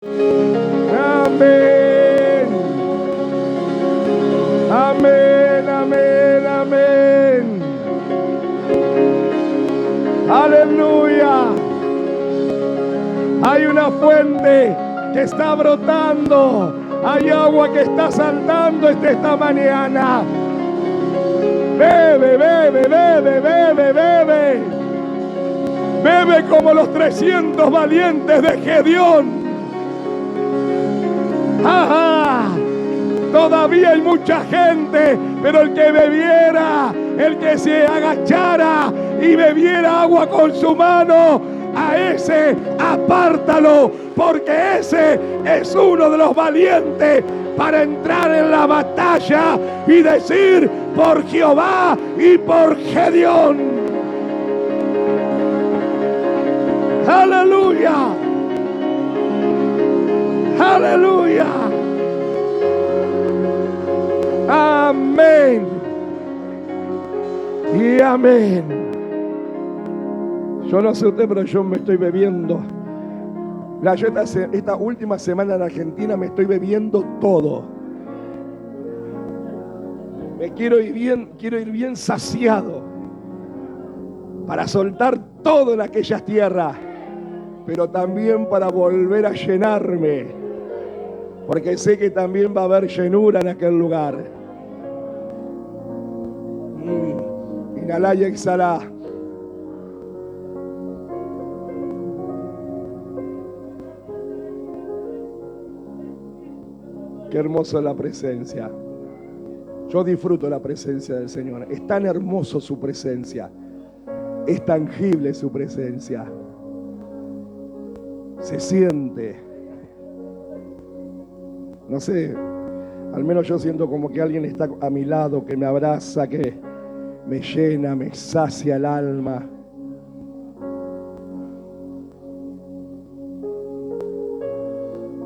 Amén. Amén, amén, amén. Aleluya. Hay una fuente que está brotando. Hay agua que está saltando esta mañana. Bebe, bebe, bebe, bebe, bebe. Bebe como los 300 valientes de Gedeón. ¡Ajá! Todavía hay mucha gente, pero el que bebiera, el que se agachara y bebiera agua con su mano, a ese apártalo, porque ese es uno de los valientes para entrar en la batalla y decir: por Jehová y por Gedeón. ¡Aleluya! ¡Aleluya! Amén y amén. Yo no sé usted, pero yo me estoy bebiendo. Esta última semana en Argentina me estoy bebiendo todo. Me quiero ir bien saciado para soltar todo en aquellas tierras, pero también para volver a llenarme, porque sé que también va a haber llenura en aquel lugar. Inhalá y exhalá. Qué hermosa es la presencia. Yo disfruto la presencia del Señor. Es tan hermoso su presencia. Es tangible su presencia. Se siente. No sé, al menos yo siento como que alguien está a mi lado, que me abraza, que me llena, me sacia el alma.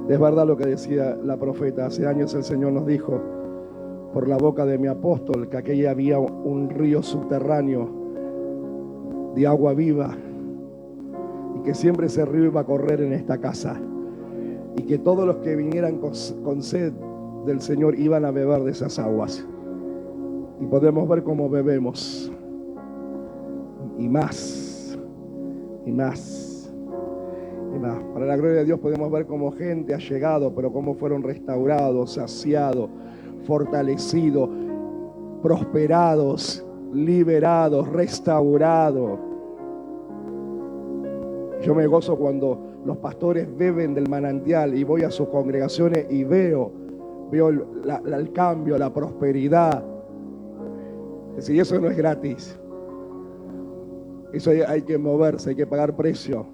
Es verdad lo que decía la profeta. Hace años el Señor nos dijo por la boca de mi apóstol que aquí había un río subterráneo de agua viva y que siempre ese río iba a correr en esta casa y que todos los que vinieran con sed del Señor iban a beber de esas aguas. Y podemos ver cómo bebemos y más y más y más. Para la gloria de Dios podemos ver cómo gente ha llegado, pero cómo fueron restaurados, saciados, fortalecidos, prosperados, liberados, restaurados. Yo me gozo cuando los pastores beben del manantial y voy a sus congregaciones y veo el cambio, la prosperidad. Es decir, eso no es gratis. Eso hay que moverse, hay que pagar precio.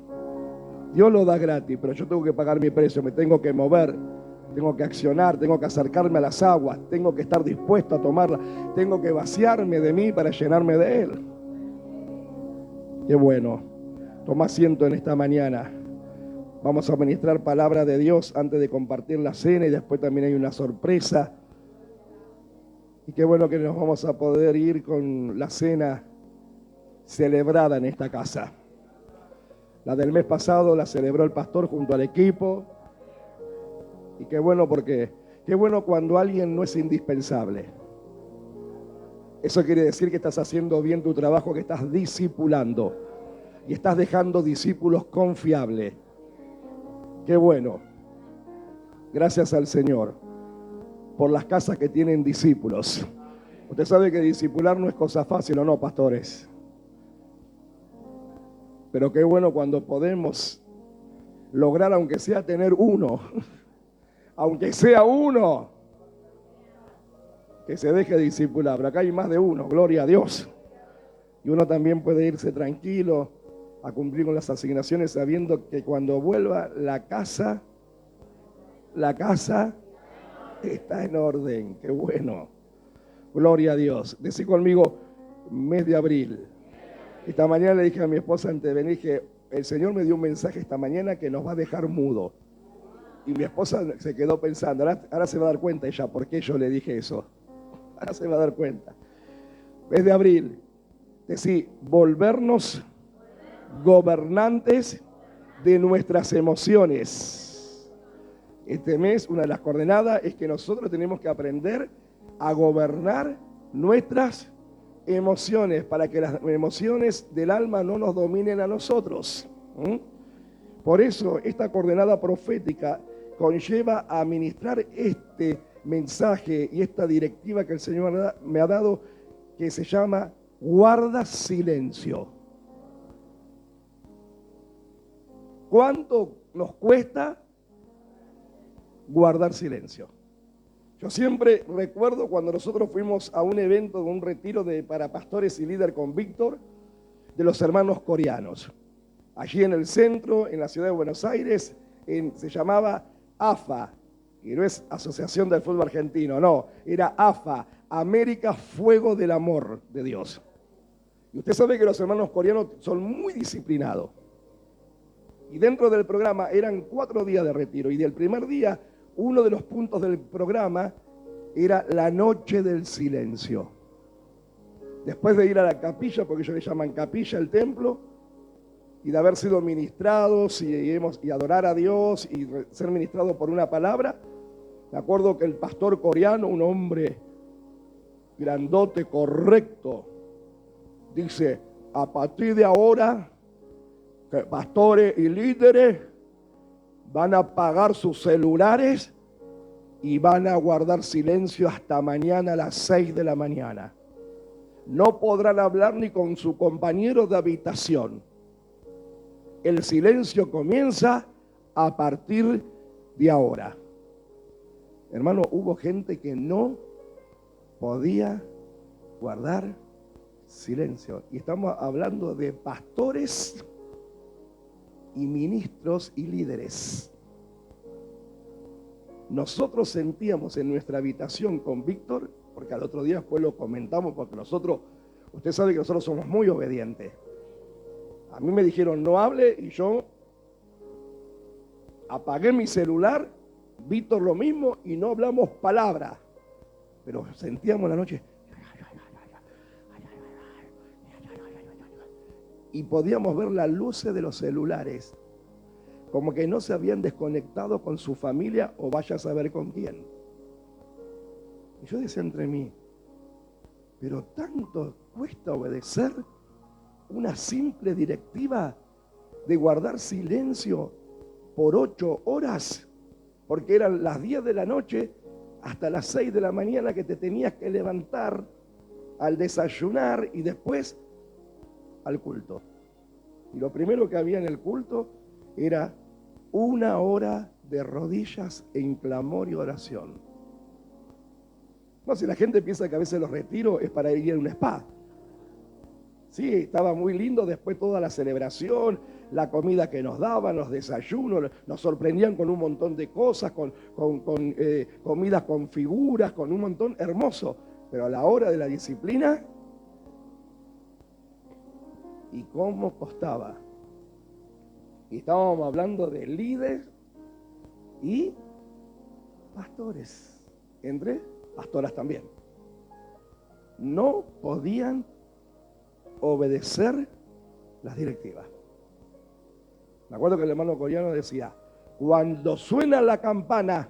Dios lo da gratis, pero yo tengo que pagar mi precio, me tengo que mover, tengo que accionar, tengo que acercarme a las aguas, tengo que estar dispuesto a tomarlas, tengo que vaciarme de mí para llenarme de Él. Qué bueno. Toma asiento en esta mañana. Vamos a ministrar palabra de Dios antes de compartir la cena y después también hay una sorpresa. Y qué bueno que nos vamos a poder ir con la cena celebrada en esta casa. La del mes pasado la celebró el pastor junto al equipo. Y qué bueno porque, qué bueno cuando alguien no es indispensable. Eso quiere decir que estás haciendo bien tu trabajo, que estás discipulando. Y estás dejando discípulos confiables. Qué bueno. Gracias al Señor por las casas que tienen discípulos. Usted sabe que discipular no es cosa fácil, ¿o no, pastores? Pero qué bueno cuando podemos lograr, aunque sea tener uno, aunque sea uno, que se deje discipular. Pero acá hay más de uno, gloria a Dios. Y uno también puede irse tranquilo a cumplir con las asignaciones sabiendo que cuando vuelva la casa está en orden. Qué bueno. Gloria a Dios. Decí conmigo, mes de abril. Esta mañana le dije a mi esposa antes de venir que el Señor me dio un mensaje esta mañana que nos va a dejar mudo. Y mi esposa se quedó pensando, ahora se va a dar cuenta ella por qué yo le dije eso. Ahora se va a dar cuenta. Mes de abril. Decí, volvernos gobernantes de nuestras emociones. Este mes, una de las coordenadas es que nosotros tenemos que aprender a gobernar nuestras emociones para que las emociones del alma no nos dominen a nosotros. Por eso esta coordenada profética conlleva a administrar este mensaje y esta directiva que el Señor me ha dado, que se llama guarda silencio. ¿Cuánto nos cuesta guardar silencio? Yo siempre recuerdo cuando nosotros fuimos a un evento, un retiro para pastores y líder con Víctor, de los hermanos coreanos. Allí en el centro, en la ciudad de Buenos Aires, se llamaba AFA, y no es Asociación del Fútbol Argentino, no, era AFA, América Fuego del Amor de Dios. Y usted sabe que los hermanos coreanos son muy disciplinados. Y dentro del programa eran 4 días de retiro, y del primer día, uno de los puntos del programa era la noche del silencio. Después de ir a la capilla, porque ellos le llaman capilla el templo, y de haber sido ministrados y adorar a Dios y ser ministrados por una palabra, me acuerdo que el pastor coreano, un hombre grandote, correcto, dice: a partir de ahora, que pastores y líderes van a apagar sus celulares y van a guardar silencio hasta mañana a las 6 de la mañana. No podrán hablar ni con su compañero de habitación. El silencio comienza a partir de ahora. Hermano, hubo gente que no podía guardar silencio. Y estamos hablando de pastores y ministros y líderes. Nosotros sentíamos en nuestra habitación con Víctor, porque al otro día después lo comentamos, porque usted sabe que nosotros somos muy obedientes. A mí me dijeron no hable y yo apagué mi celular, Víctor lo mismo, y no hablamos palabra, pero sentíamos la noche y podíamos ver las luces de los celulares, como que no se habían desconectado con su familia o vaya a saber con quién. Y yo decía entre mí, pero tanto cuesta obedecer una simple directiva de guardar silencio por 8 horas, porque eran las 10 de la noche hasta las 6 de la mañana que te tenías que levantar al desayunar y después al culto. Y lo primero que había en el culto era 1 hora de rodillas en clamor y oración. No, si la gente piensa que a veces los retiros es para ir a un spa. Sí, estaba muy lindo después toda la celebración, la comida que nos daban, los desayunos, nos sorprendían con un montón de cosas, con comidas con figuras, con un montón hermoso. Pero a la hora de la disciplina, ¿y cómo costaba? Y estábamos hablando de líderes y pastores, entre pastoras también. No podían obedecer las directivas. Me acuerdo que el hermano coreano decía: cuando suena la campana,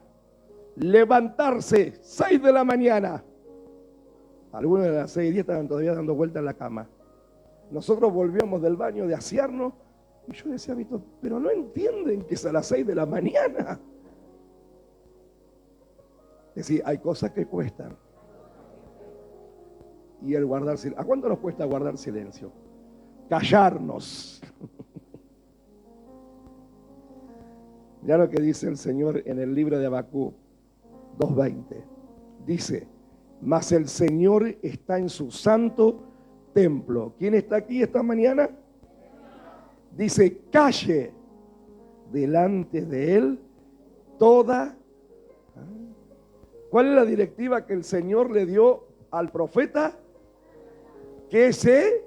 levantarse, 6 de la mañana. Algunos de las 6:10 estaban todavía dando vueltas en la cama. Nosotros volvíamos del baño de asearnos y yo decía: Víctor, pero no entienden que es a las 6 de la mañana. Es decir, hay cosas que cuestan. Y el guardar silencio. ¿A cuánto nos cuesta guardar silencio? Callarnos. Mirá lo que dice el Señor en el libro de Habacuc 2:20. Dice: mas el Señor está en su santo templo. ¿Quién está aquí esta mañana? Dice: calle delante de él toda. ¿Cuál es la directiva que el Señor le dio al profeta? Que se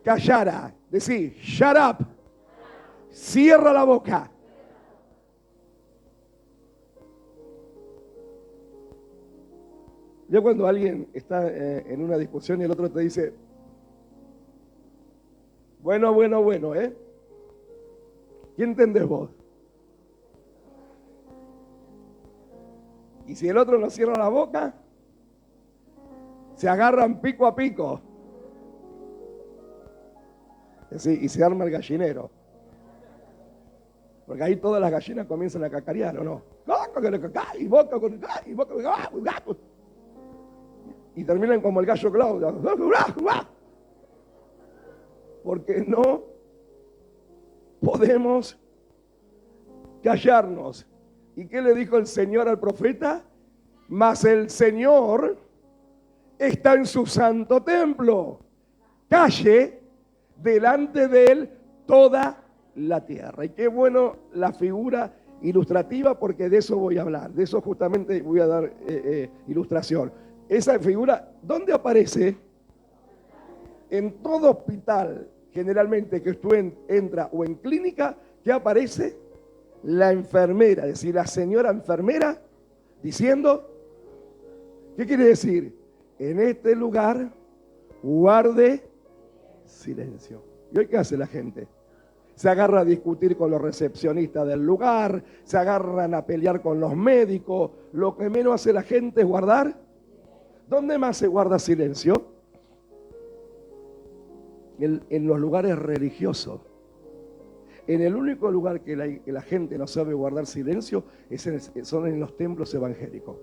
callara. Decir, shut up. Cierra la boca. Ya cuando alguien está en una discusión y el otro te dice: bueno, ¿eh? ¿Qué entendés vos? Y si el otro no cierra la boca, se agarran pico a pico. Sí, y se arma el gallinero. Porque ahí todas las gallinas comienzan a cacarear, ¿o no? Y boca con y boca. Y terminan como el gallo Claudio. Porque no podemos callarnos. ¿Y qué le dijo el Señor al profeta? Mas el Señor está en su santo templo. Calle delante de él toda la tierra. Y qué bueno la figura ilustrativa, porque de eso voy a hablar. De eso justamente voy a dar ilustración. Esa figura, ¿dónde aparece? En todo hospital, generalmente que usted entra o en clínica, ¿qué aparece? La enfermera, es decir, la señora enfermera diciendo, ¿qué quiere decir? En este lugar guarde silencio. ¿Y hoy qué hace la gente? Se agarra a discutir con los recepcionistas del lugar, se agarran a pelear con los médicos. Lo que menos hace la gente es guardar. ¿Dónde más se guarda silencio? En los lugares religiosos. En el único lugar que la gente no sabe guardar silencio son en los templos evangélicos.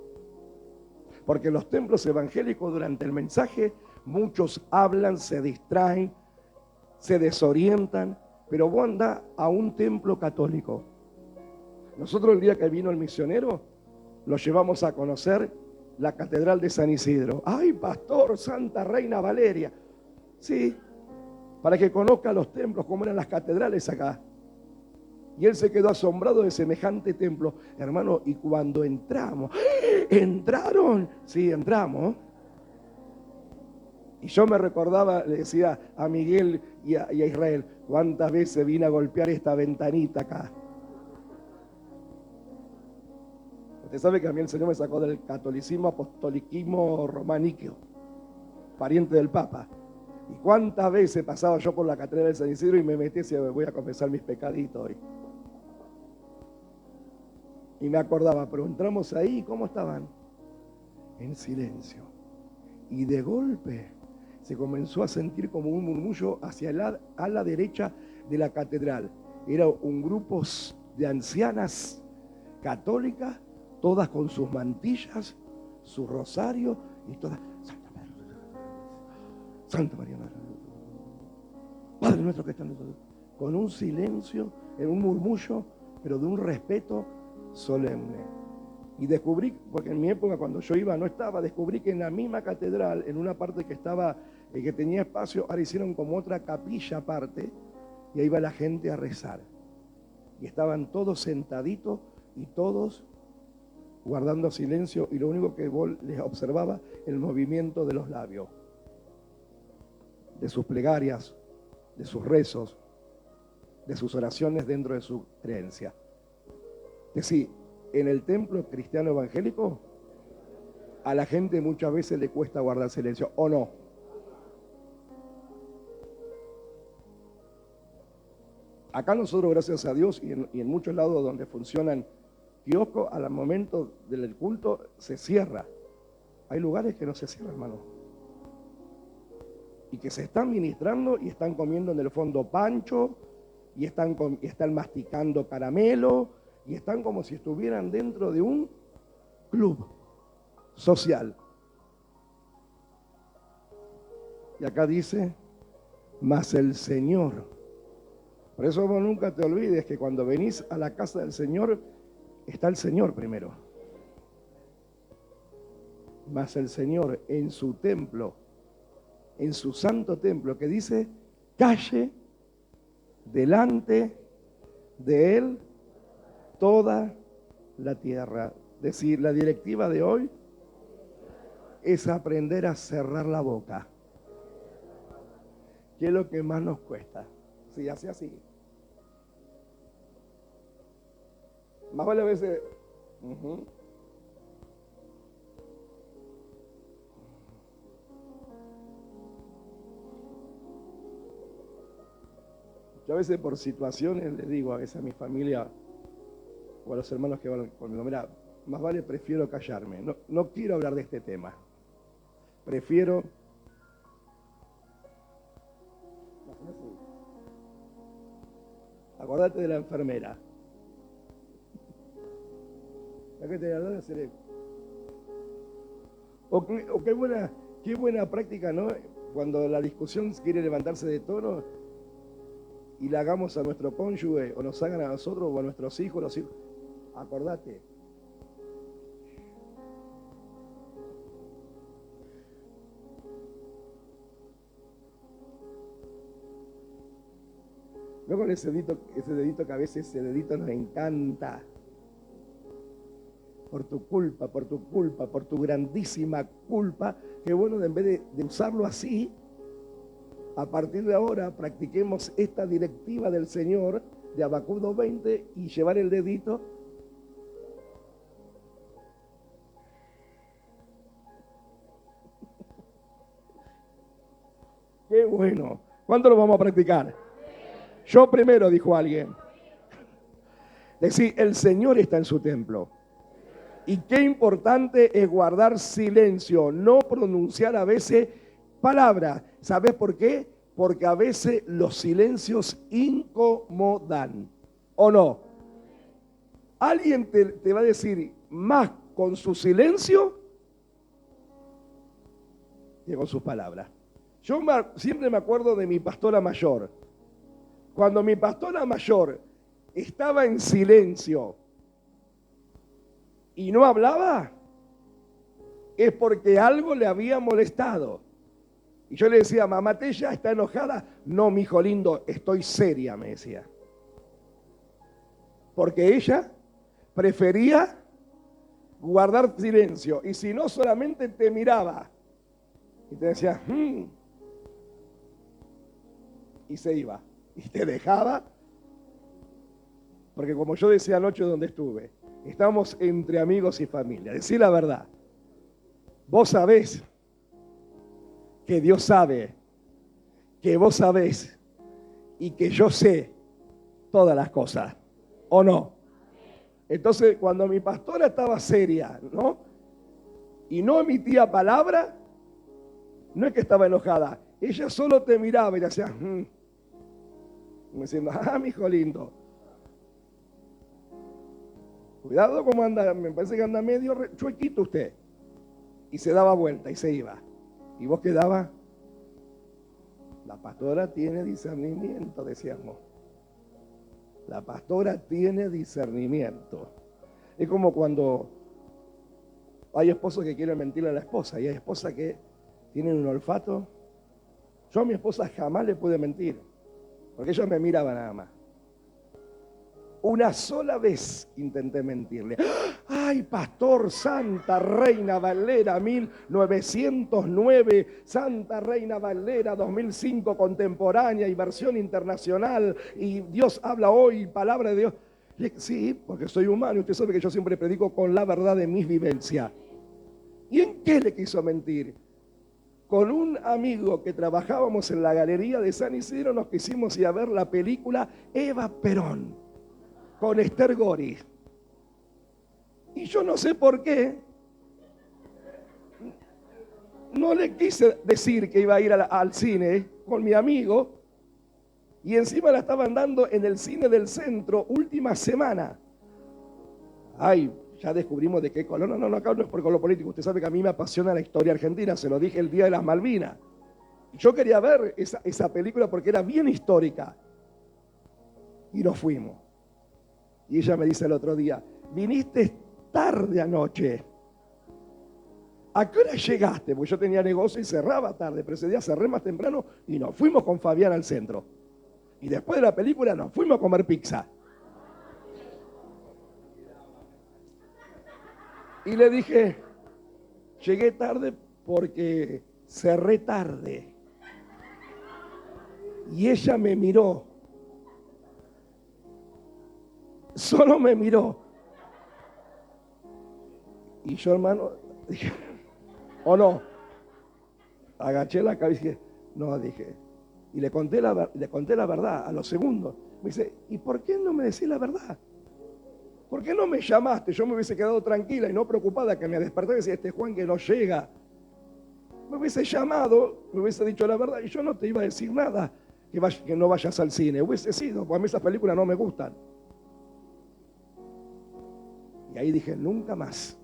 Porque en los templos evangélicos, durante el mensaje, muchos hablan, se distraen, se desorientan. Pero vos andás a un templo católico. Nosotros el día que vino el misionero, lo llevamos a conocer la Catedral de San Isidro. ¡Ay, pastor, Santa Reina Valeria! Sí, para que conozca los templos, cómo eran las catedrales acá. Y él se quedó asombrado de semejante templo. Hermano, y cuando entramos, ¿entraron? Sí, entramos. Y yo me recordaba, le decía a Miguel y a Israel, ¿cuántas veces vine a golpear esta ventanita acá? Usted sabe que a mí el Señor me sacó del catolicismo, apostolicismo romaniqueo, pariente del Papa. ¿Y cuántas veces pasaba yo por la catedral de San Isidro y me metí y decía, voy a confesar mis pecaditos hoy? Y me acordaba, pero entramos ahí, ¿cómo estaban? En silencio. Y de golpe se comenzó a sentir como un murmullo hacia a la derecha de la catedral. Era un grupo de ancianas católicas, todas con sus mantillas, su rosario y todas, Santa María, Padre nuestro que está en el cielo, con un silencio, en un murmullo, pero de un respeto solemne. Y descubrí, porque en mi época cuando yo iba no estaba, descubrí que en la misma catedral, en una parte que estaba, que tenía espacio, ahora hicieron como otra capilla aparte, y ahí iba la gente a rezar. Y estaban todos sentaditos y todos guardando silencio, y lo único que les observaba, el movimiento de los labios, de sus plegarias, de sus rezos, de sus oraciones dentro de su creencia. Es decir, en el templo cristiano evangélico, a la gente muchas veces le cuesta guardar silencio, ¿o no? Acá nosotros, gracias a Dios, y en muchos lados donde funcionan kioscos, al momento del culto se cierra. Hay lugares que no se cierran, hermano. Y que se están ministrando y están comiendo en el fondo pancho, y están masticando caramelo, y están como si estuvieran dentro de un club social. Y acá dice, mas el Señor. Por eso vos nunca te olvides que cuando venís a la casa del Señor, está el Señor primero. Mas el Señor en su templo, en su santo templo, que dice, calle delante de él toda la tierra. Es decir, la directiva de hoy es aprender a cerrar la boca. ¿Qué es lo que más nos cuesta? Si hace así. Más vale a veces. Yo a veces por situaciones le digo a veces a mi familia o a los hermanos que van conmigo, mira, más vale prefiero callarme. No quiero hablar de este tema. Prefiero... Acordate de la enfermera. La que te habló de hacer. O qué buena práctica, ¿no? Cuando la discusión quiere levantarse de tono y la hagamos a nuestro cónyuge, o nos hagan a nosotros, o a nuestros hijos, los hijos. Acordate. No con ese dedito que a veces ese dedito nos encanta. Por tu culpa, por tu grandísima culpa, que bueno, en vez de usarlo así, a partir de ahora practiquemos esta directiva del Señor de Habacuc 2:20 y llevar el dedito. ¡Qué bueno! ¿Cuándo lo vamos a practicar? Yo primero, dijo alguien. Decir, el Señor está en su templo. Y qué importante es guardar silencio, no pronunciar a veces palabras. ¿Sabes por qué? Porque a veces los silencios incomodan. ¿O no? Alguien te va a decir más con su silencio que con sus palabras. Yo siempre me acuerdo de mi pastora mayor. Cuando mi pastora mayor estaba en silencio y no hablaba, es porque algo le había molestado. Y yo le decía, mamá Tella, ¿está enojada? No, mi hijo lindo, estoy seria, me decía. Porque ella prefería guardar silencio. Y si no, solamente te miraba. Y te decía, y se iba. Y te dejaba. Porque como yo decía anoche donde estuve, estamos entre amigos y familia. Decí la verdad. Vos sabés que Dios sabe, que vos sabés y que yo sé todas las cosas, ¿o no? Entonces, cuando mi pastora estaba seria, ¿no? Y no emitía palabra, no es que estaba enojada, ella solo te miraba y le hacía, diciendo, mi hijo lindo. Cuidado cómo anda, me parece que anda medio chuequito usted. Y se daba vuelta y se iba. Y vos quedabas, la pastora tiene discernimiento, decíamos. La pastora tiene discernimiento. Es como cuando hay esposos que quieren mentirle a la esposa y hay esposas que tienen un olfato. Yo a mi esposa jamás le pude mentir, porque ella me miraba nada más. Una sola vez intenté mentirle. Ay, pastor, Santa Reina Valera 1909, Santa Reina Valera 2005, contemporánea y versión internacional, y Dios habla hoy, palabra de Dios. Sí, porque soy humano y usted sabe que yo siempre predico con la verdad de mis vivencias. ¿Y en qué le quiso mentir? Con un amigo que trabajábamos en la galería de San Isidro, nos quisimos ir a ver la película Eva Perón con Esther Gori. Y yo no sé por qué no le quise decir que iba a ir al cine con mi amigo, y encima la estaban dando en el cine del centro última semana. Ay, ya descubrimos de qué color. No, acá no es por color político. Usted sabe que a mí me apasiona la historia argentina, se lo dije el día de las Malvinas. Yo quería ver esa película porque era bien histórica. Y nos fuimos. Y ella me dice el otro día, viniste tarde anoche. ¿A qué hora llegaste? Porque yo tenía negocio y cerraba tarde, pero ese día cerré más temprano y nos fuimos con Fabián al centro. Y después de la película nos fuimos a comer pizza. Y le dije, llegué tarde porque cerré tarde. Y ella me miró. Solo me miró. Y yo, hermano, dije, ¿o no? Agaché la cabeza y dije, no, dije. Y le conté la verdad a los segundos. Me dice, ¿y por qué no me decís la verdad? ¿por qué no me llamaste? Yo me hubiese quedado tranquila y no preocupada, que me desperté y decía, este Juan que no llega. Me hubiese llamado, me hubiese dicho la verdad y yo no te iba a decir nada, que no vayas al cine. Hubiese sido, porque a mí esas películas no me gustan. Y ahí dije, nunca más.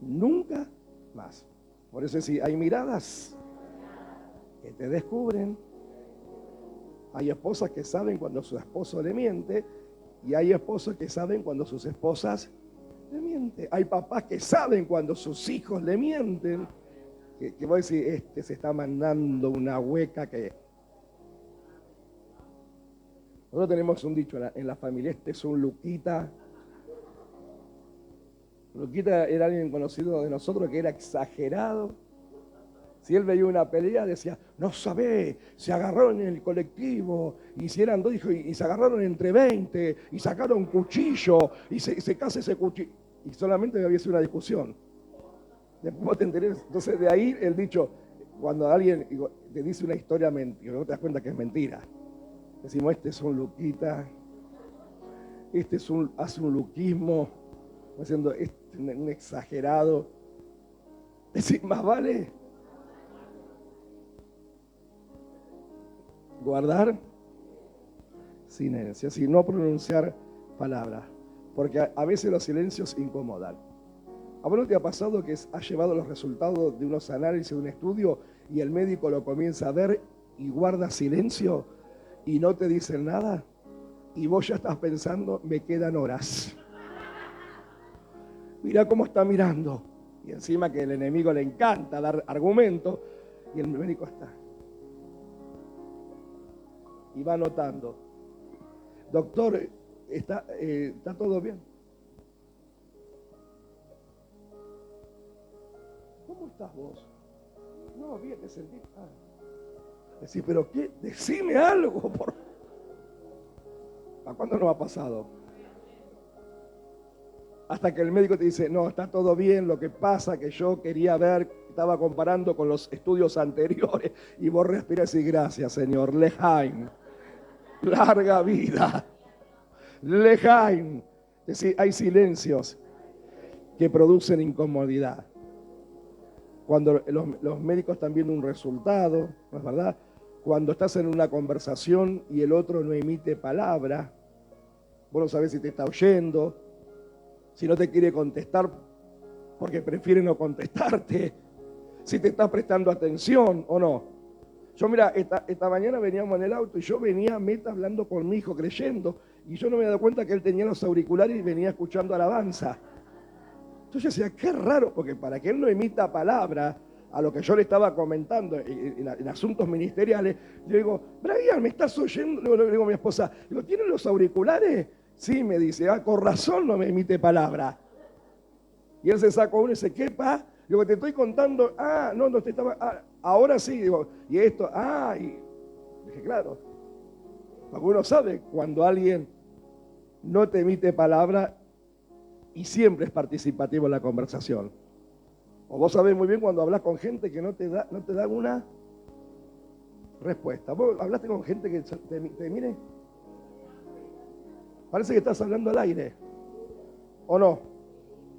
Nunca más. Por eso sí, hay miradas que te descubren. Hay esposas que saben cuando su esposo le miente y hay esposos que saben cuando sus esposas le mienten. Hay papás que saben cuando sus hijos le mienten. Que vos decís, este se está mandando una hueca que... Nosotros tenemos un dicho en la familia, este es un Luquita. Luquita era alguien conocido de nosotros que era exagerado. Si él veía una pelea, decía, no sabés, se agarraron en el colectivo, y si eran dos, dijo, y se agarraron entre 20, y sacaron cuchillo, y se casa ese cuchillo. Y solamente había sido una discusión. Después vos te enterés. Entonces de ahí el dicho, cuando alguien te dice una historia mentira, no te das cuenta que es mentira. Decimos, este es un Luquita, este hace un luquismo, haciendo un exagerado. Decir, más vale guardar silencio, así no pronunciar palabras, porque a veces los silencios incomodan. ¿A vos no te ha pasado que has llevado los resultados de unos análisis, de un estudio, y el médico lo comienza a ver y guarda silencio y no te dicen nada? Y vos ya estás pensando, me quedan horas. Mirá cómo está mirando. Y encima que el enemigo le encanta dar argumentos, y el médico está. Y va anotando. Doctor, ¿está todo bien? ¿Cómo estás vos? No, bien, te sentí. Decís, ¿pero qué? Decime algo. ¿A cuándo nos ha pasado? Hasta que el médico te dice, no, está todo bien, lo que pasa que yo quería ver, estaba comparando con los estudios anteriores, y vos respirás y gracias, Señor. Lejaim, larga vida. Lejaim. Es decir, hay silencios que producen incomodidad. Cuando los médicos están viendo un resultado, ¿no es verdad? Cuando estás en una conversación y el otro no emite palabra, vos no sabés si te está oyendo, si no te quiere contestar porque prefiere no contestarte, si te está prestando atención o no. Yo mira, esta mañana veníamos en el auto y yo venía a meta hablando con mi hijo, creyendo, y yo no me he dado cuenta que él tenía los auriculares y venía escuchando alabanza. Entonces yo decía, qué raro, porque para que él no emita palabra a lo que yo le estaba comentando en asuntos ministeriales, yo digo, Brian, ¿me estás oyendo? Le digo a mi esposa, digo, ¿tienen los auriculares? Sí, me dice, con razón no me emite palabra. Y él se sacó uno y dice, ¿qué pa? Digo, te estoy contando, no te estaba, ahora sí, digo, y esto, y dije, claro, porque uno sabe cuando alguien no te emite palabra y siempre es participativo en la conversación. O vos sabés muy bien cuando hablas con gente que no te da una respuesta. ¿Vos hablaste con gente que te mire? Parece que estás hablando al aire. ¿O no?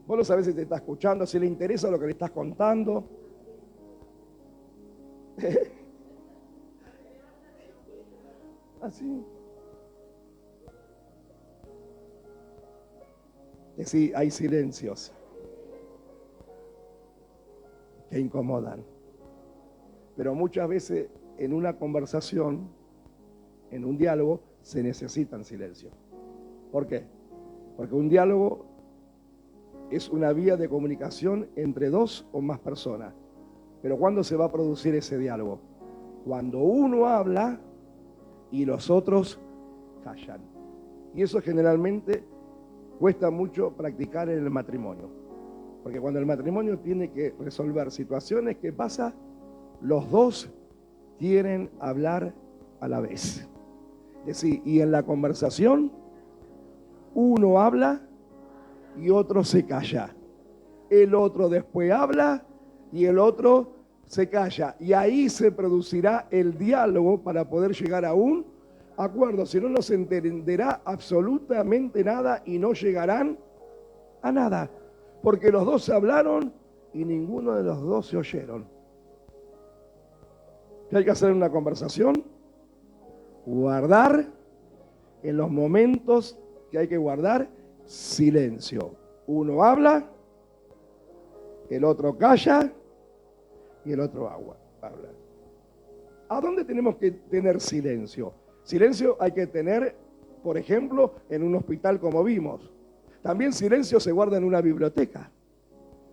Vos no sabés si te está escuchando, si le interesa lo que le estás contando. Así. Que sí, hay silencios que incomodan. Pero muchas veces en una conversación, en un diálogo, se necesitan silencios. ¿Por qué? Porque un diálogo es una vía de comunicación entre dos o más personas. Pero ¿cuándo se va a producir ese diálogo? Cuando uno habla y los otros callan. Y eso generalmente cuesta mucho practicar en el matrimonio. Porque cuando el matrimonio tiene que resolver situaciones, ¿qué pasa? Los dos quieren hablar a la vez. Es decir, y en la conversación, uno habla y otro se calla. El otro después habla y el otro se calla. Y ahí se producirá el diálogo para poder llegar a un acuerdo, si no, no se entenderá absolutamente nada y no llegarán a nada. Porque los dos se hablaron y ninguno de los dos se oyeron. ¿Qué hay que hacer en una conversación? Guardar en los momentos que hay que guardar silencio. Uno habla, el otro calla y el otro habla. ¿A dónde tenemos que tener silencio? Silencio hay que tener, por ejemplo, en un hospital como vimos. También silencio se guarda en una biblioteca.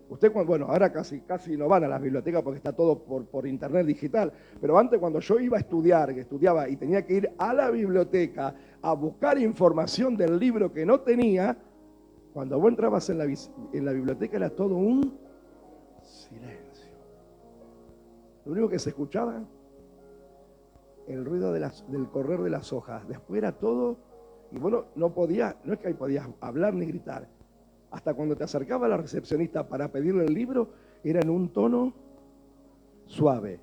Usted, bueno, ahora casi no van a las bibliotecas porque está todo por internet digital, pero antes cuando yo iba a estudiar, que estudiaba y tenía que ir a la biblioteca a buscar información del libro que no tenía, cuando vos entrabas en la biblioteca era todo un silencio. Lo único que se escuchaba, el ruido del correr de las hojas. Después era todo, y bueno, no es que ahí podías hablar ni gritar. Hasta cuando te acercaba a la recepcionista para pedirle el libro, era en un tono suave.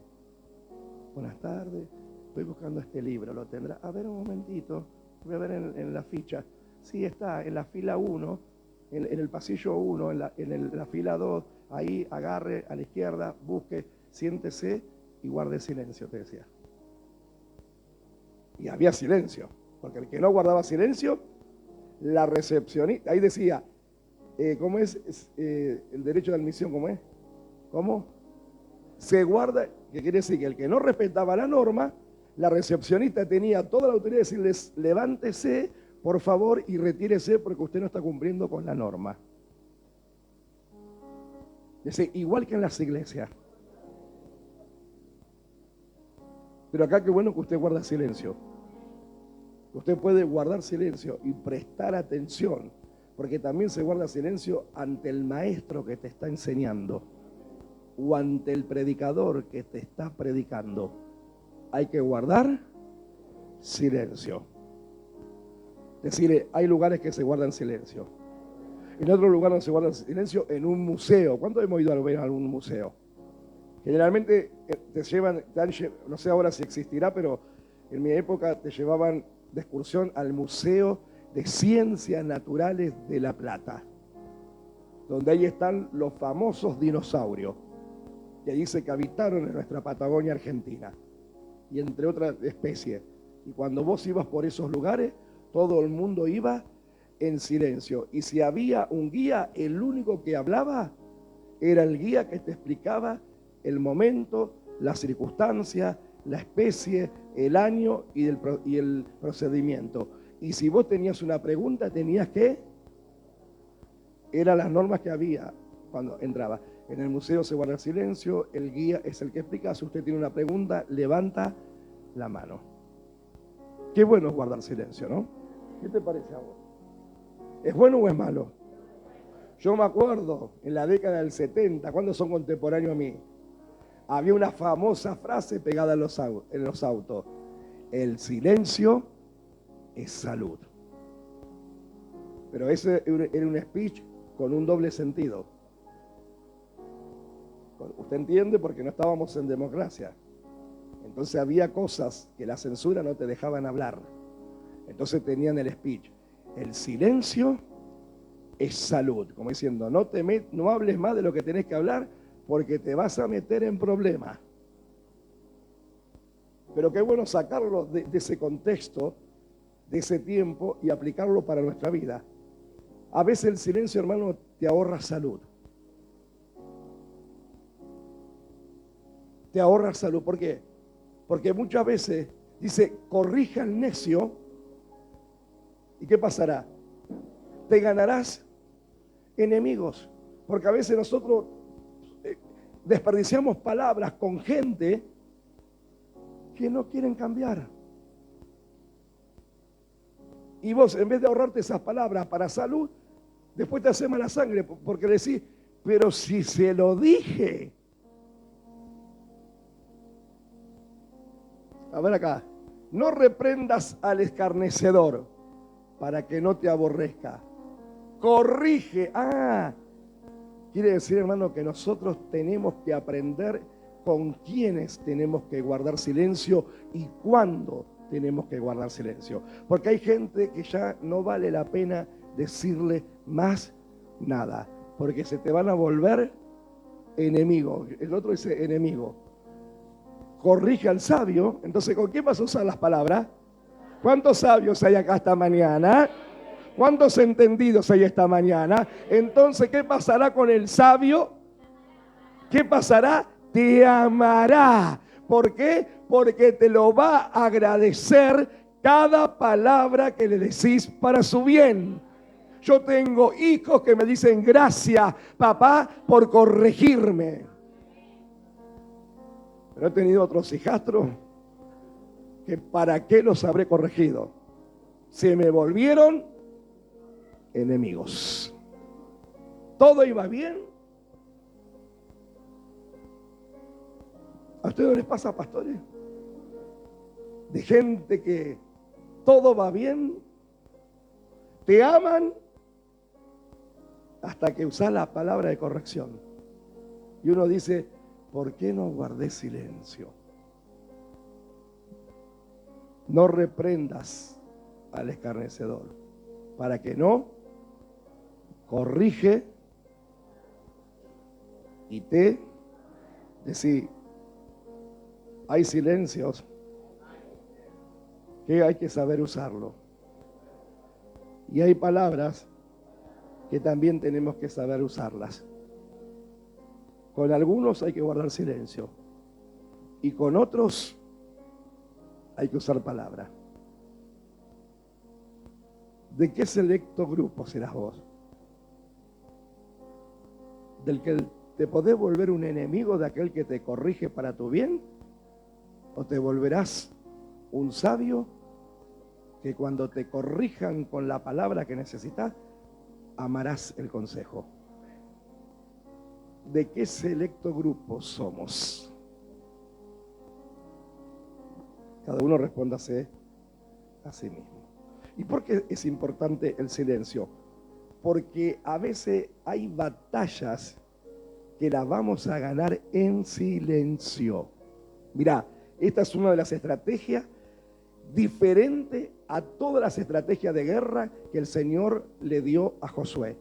Buenas tardes, estoy buscando este libro, ¿lo tendrá? A ver un momentito, voy a ver en la ficha. Sí, está en la fila 1, en el pasillo 1, en la fila 2, ahí agarre a la izquierda, busque, siéntese y guarde silencio, te decía. Y había silencio, porque el que no guardaba silencio, la recepcionista, ahí decía, ¿cómo es el derecho de admisión? ¿Cómo es? ¿Cómo? Se guarda, que quiere decir que el que no respetaba la norma, la recepcionista tenía toda la autoridad de decirles, levántese, por favor, y retírese porque usted no está cumpliendo con la norma. Es decir, igual que en las iglesias. Pero acá qué bueno que usted guarda silencio. Usted puede guardar silencio y prestar atención, porque también se guarda silencio ante el maestro que te está enseñando o ante el predicador que te está predicando. Hay que guardar silencio. Es decir, hay lugares que se guardan silencio. En otro lugar donde se guarda silencio, en un museo. ¿Cuánto hemos ido a ver a algún museo? Generalmente te llevan, no sé ahora si existirá, pero en mi época te llevaban de excursión al Museo de Ciencias Naturales de La Plata, donde ahí están los famosos dinosaurios, que dice que habitaron en nuestra Patagonia Argentina, y entre otras especies. Y cuando vos ibas por esos lugares, todo el mundo iba en silencio. Y si había un guía, el único que hablaba era el guía que te explicaba el momento, la circunstancia, la especie, el año y el procedimiento. Y si vos tenías una pregunta, tenías que... Eran las normas que había cuando entraba. En el museo se guarda el silencio, el guía es el que explica. Si usted tiene una pregunta, levanta la mano. Qué bueno es guardar silencio, ¿no? ¿Qué te parece a vos? ¿Es bueno o es malo? Yo me acuerdo, en la década del 70, cuando son contemporáneos a mí, había una famosa frase pegada en los autos. El silencio es salud. Pero ese era un speech con un doble sentido. Usted entiende, porque no estábamos en democracia. Entonces había cosas que la censura no te dejaban hablar. Entonces tenían el speech. El silencio es salud. Como diciendo, no hables más de lo que tenés que hablar porque te vas a meter en problemas. Pero qué bueno sacarlo de ese contexto, de ese tiempo, y aplicarlo para nuestra vida. A veces el silencio, hermano, te ahorra salud. Te ahorra salud. ¿Por qué? Porque muchas veces dice, corrija al necio, ¿y qué pasará? Te ganarás enemigos. Porque a veces nosotros desperdiciamos palabras con gente que no quieren cambiar. Y vos, en vez de ahorrarte esas palabras para salud, después te hace mala sangre porque decís, pero si se lo dije. A ver acá, no reprendas al escarnecedor para que no te aborrezca. Corrige. Quiere decir, hermano, que nosotros tenemos que aprender con quiénes tenemos que guardar silencio y cuándo tenemos que guardar silencio. Porque hay gente que ya no vale la pena decirle más nada, porque se te van a volver enemigo. El otro dice enemigo. Corrige al sabio. Entonces, ¿con quién vas a usar las palabras? ¿Cuántos sabios hay acá esta mañana? ¿Cuántos entendidos hay esta mañana? Entonces, ¿qué pasará con el sabio? ¿Qué pasará? Te amará. ¿Por qué? Porque te lo va a agradecer cada palabra que le decís para su bien. Yo tengo hijos que me dicen gracias, papá, por corregirme. Pero he tenido otros hijastros que para qué los habré corregido. Se me volvieron enemigos. Todo iba bien. ¿A ustedes no les pasa, pastores? De gente que todo va bien, te aman, hasta que usas la palabra de corrección. Y uno dice, ¿por qué no guardé silencio? No reprendas al escarnecedor, para que no corrige y te decís, hay silencios que hay que saber usarlo. Y hay palabras que también tenemos que saber usarlas. Con algunos hay que guardar silencio y con otros hay que usar palabra. ¿De qué selecto grupo serás vos? ¿Del que te podés volver un enemigo de aquel que te corrige para tu bien? ¿O te volverás un sabio que cuando te corrijan con la palabra que necesitas, amarás el consejo? ¿De qué selecto grupo somos? Cada uno respóndase a sí mismo. ¿Y por qué es importante el silencio? Porque a veces hay batallas que las vamos a ganar en silencio. Mirá, esta es una de las estrategias diferente a todas las estrategias de guerra que el Señor le dio a Josué.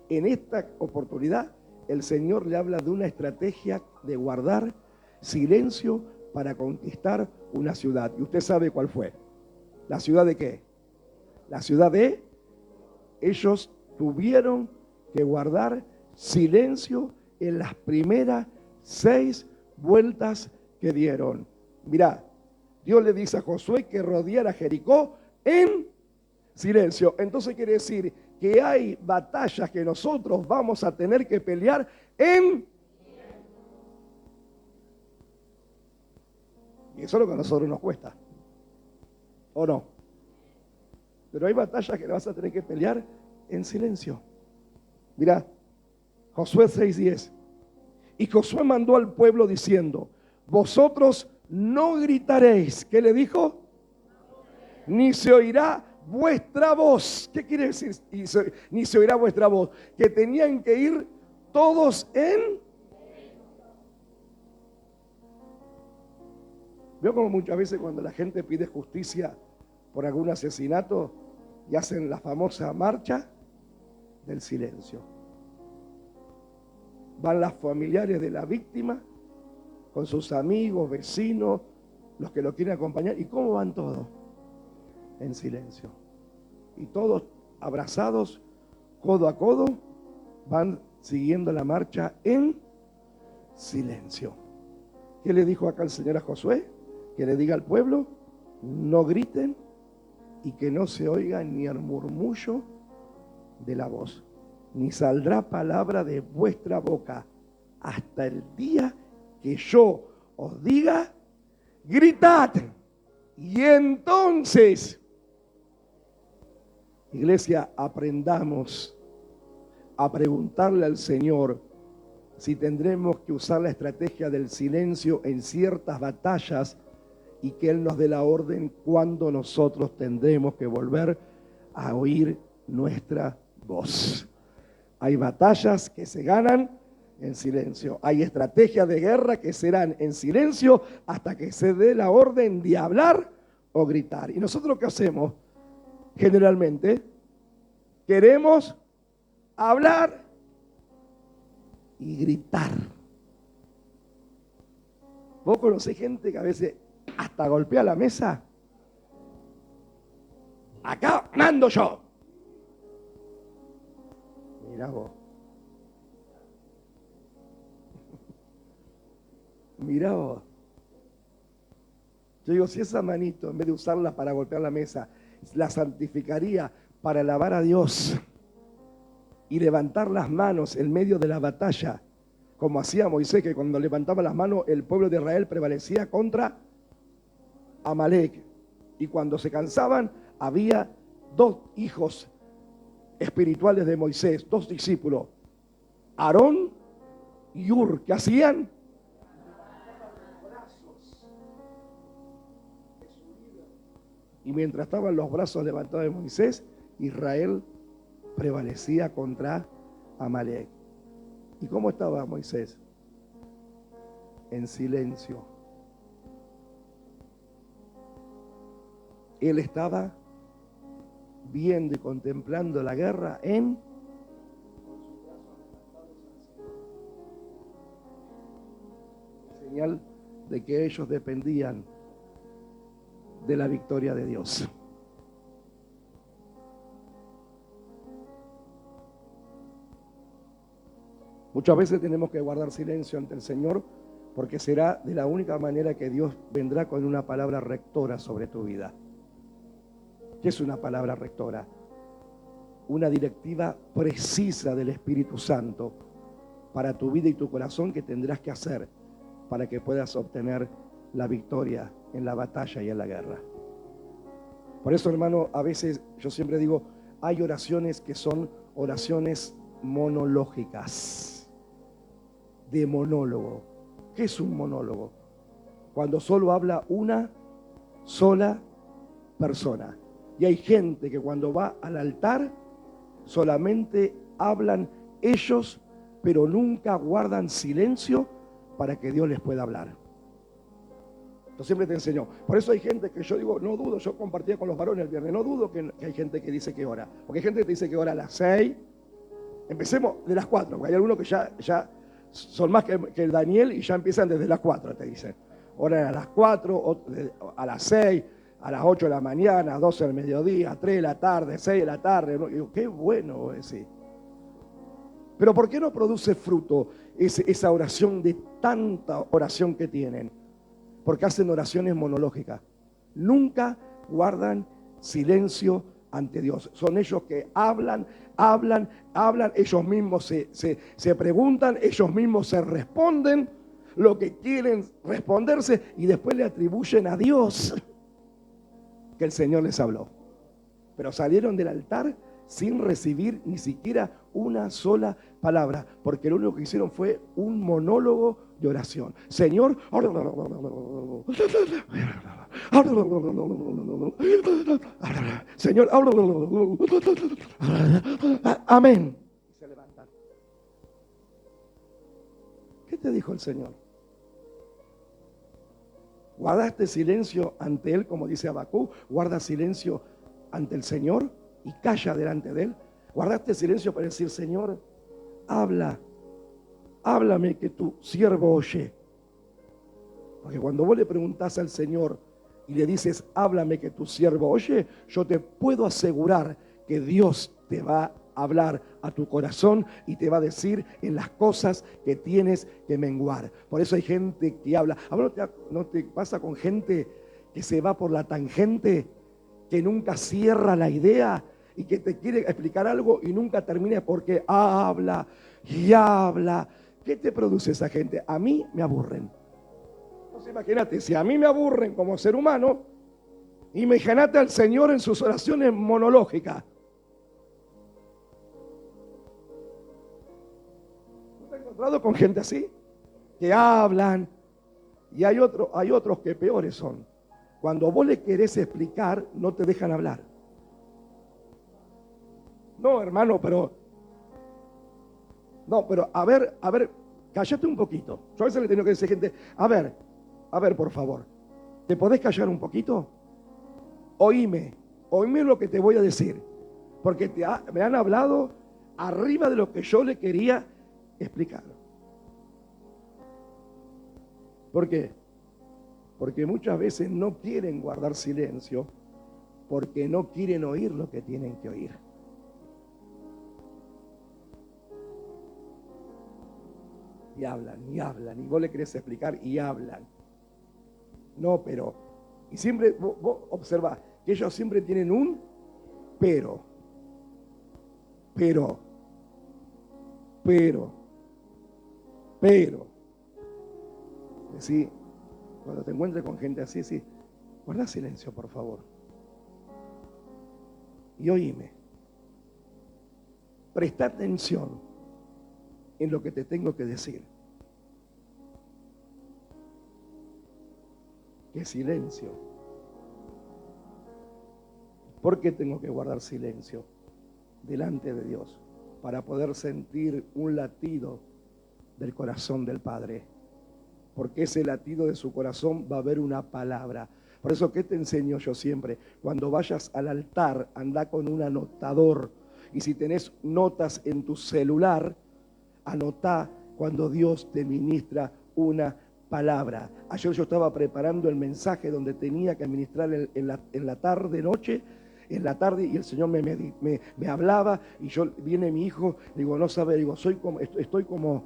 En esta oportunidad, el Señor le habla de una estrategia de guardar silencio para conquistar una ciudad. ¿Y usted sabe cuál fue? ¿La ciudad de qué? La ciudad de... Ellos tuvieron que guardar silencio en las primeras 6 vueltas que dieron. Mirá, Dios le dice a Josué que rodeara Jericó en silencio. Entonces quiere decir que hay batallas que nosotros vamos a tener que pelear en... Y eso es lo que a nosotros nos cuesta. ¿O no? Pero hay batallas que vas a tener que pelear en silencio. Mirá, Josué 6:10. Y Josué mandó al pueblo diciendo, vosotros no gritaréis. ¿Qué le dijo? Ni se oirá vuestra voz. ¿Qué quiere decir? Ni se oirá vuestra voz. Que tenían que ir todos en... Veo como muchas veces cuando la gente pide justicia por algún asesinato y hacen la famosa marcha del silencio. Van las familiares de la víctima con sus amigos, vecinos, los que lo quieren acompañar. ¿Y cómo van todos? En silencio. Y todos abrazados, codo a codo, van siguiendo la marcha en silencio. ¿Qué le dijo acá el Señor a Josué? Que le diga al pueblo, no griten y que no se oiga ni el murmullo de la voz, ni saldrá palabra de vuestra boca hasta el día que yo os diga, gritad. Y entonces, iglesia, aprendamos a preguntarle al Señor si tendremos que usar la estrategia del silencio en ciertas batallas y que Él nos dé la orden cuando nosotros tendremos que volver a oír nuestra voz. Hay batallas que se ganan en silencio. Hay estrategias de guerra que serán en silencio hasta que se dé la orden de hablar o gritar. Y nosotros lo que hacemos generalmente, queremos hablar y gritar. ¿Vos conocés gente que a veces hasta golpea la mesa? Acá mando yo. Mirá vos. Mirá vos. Yo digo, si esa manito, en vez de usarla para golpear la mesa, la santificaría para alabar a Dios y levantar las manos en medio de la batalla, como hacía Moisés, que cuando levantaba las manos el pueblo de Israel prevalecía contra Amalek. Y cuando se cansaban, había dos hijos espirituales de Moisés, dos discípulos, Aarón y Hur, que hacían y mientras estaban los brazos levantados de Moisés, Israel prevalecía contra Amalek. ¿Y cómo estaba Moisés? En silencio. Él estaba viendo y contemplando la guerra en señal de que ellos dependían de la victoria de Dios. Muchas veces tenemos que guardar silencio ante el Señor, porque será de la única manera que Dios vendrá con una palabra rectora sobre tu vida. ¿Qué es una palabra rectora? Una directiva precisa del Espíritu Santo para tu vida y tu corazón que tendrás que hacer para que puedas obtener la victoria en la batalla y en la guerra. Por eso, hermano, a veces yo siempre digo, hay oraciones que son oraciones monológicas, de monólogo. ¿Qué es un monólogo? Cuando solo habla una sola persona. Y hay gente que cuando va al altar solamente hablan ellos, pero nunca guardan silencio para que Dios les pueda hablar. Yo siempre te enseño. Por eso hay gente que yo digo, no dudo, yo compartía con los varones el viernes, no dudo que hay gente que dice que ora. Porque hay gente que te dice que ora a las 6. Empecemos de las 4, porque hay algunos que ya son más que el Daniel y ya empiezan desde las 4, te dicen. Oran a las 4, a las 6, a las 8 de la mañana, a 12 del mediodía, a 3 de la tarde, 6 de la tarde. Y digo, qué bueno decir. Pero ¿por qué no produce fruto esa oración de tanta oración que tienen? Porque hacen oraciones monológicas. Nunca guardan silencio ante Dios. Son ellos que hablan, ellos mismos se preguntan, ellos mismos se responden lo que quieren responderse y después le atribuyen a Dios que el Señor les habló. Pero salieron del altar sin recibir ni siquiera una sola palabra, porque lo único que hicieron fue un monólogo de oración. Señor, Señor, amén. Y se levantan. ¿Qué te dijo el Señor? ¿Guardaste silencio ante Él, como dice Habacuc? ¿Guarda silencio ante el Señor y calla delante de Él? ¿Guardaste silencio para decir, Señor, háblame que tu siervo oye? Porque cuando vos le preguntás al Señor y le dices, háblame que tu siervo oye, yo te puedo asegurar que Dios te va a hablar a tu corazón y te va a decir en las cosas que tienes que menguar. Por eso hay gente que habla. ¿A vos no te pasa con gente que se va por la tangente, que nunca cierra la idea y que te quiere explicar algo y nunca termina porque habla y habla? ¿Qué te produce esa gente? A mí me aburren. Entonces imagínate, si a mí me aburren como ser humano, imagínate al Señor en sus oraciones monológicas. ¿No te has encontrado con gente así? Que hablan y hay otros que peores son. Cuando vos le querés explicar, no te dejan hablar. No, hermano, pero a ver, cállate un poquito. Yo a veces le tengo que decir a gente, a ver, por favor, ¿te podés callar un poquito? oíme lo que te voy a decir, porque me han hablado arriba de lo que yo le quería explicar. ¿Por qué? Porque muchas veces no quieren guardar silencio porque no quieren oír lo que tienen que oír. Y hablan, y vos le querés explicar y hablan. No, pero, y siempre vos observás que ellos siempre tienen un pero. Decí, cuando te encuentres con gente así, sí, guarda silencio, por favor. Y oíme. Presta atención en lo que te tengo que decir. ¿Qué silencio? ¿Por qué tengo que guardar silencio delante de Dios? Para poder sentir un latido del corazón del Padre. Porque ese latido de su corazón va a haber una palabra. Por eso, ¿qué te enseño yo siempre? Cuando vayas al altar, anda con un anotador. Y si tenés notas en tu celular, anotá cuando Dios te ministra una palabra. Ayer yo estaba preparando el mensaje donde tenía que ministrar en la tarde, noche, en la tarde, y el Señor me hablaba, y viene mi hijo, digo, no sabe, digo, estoy como,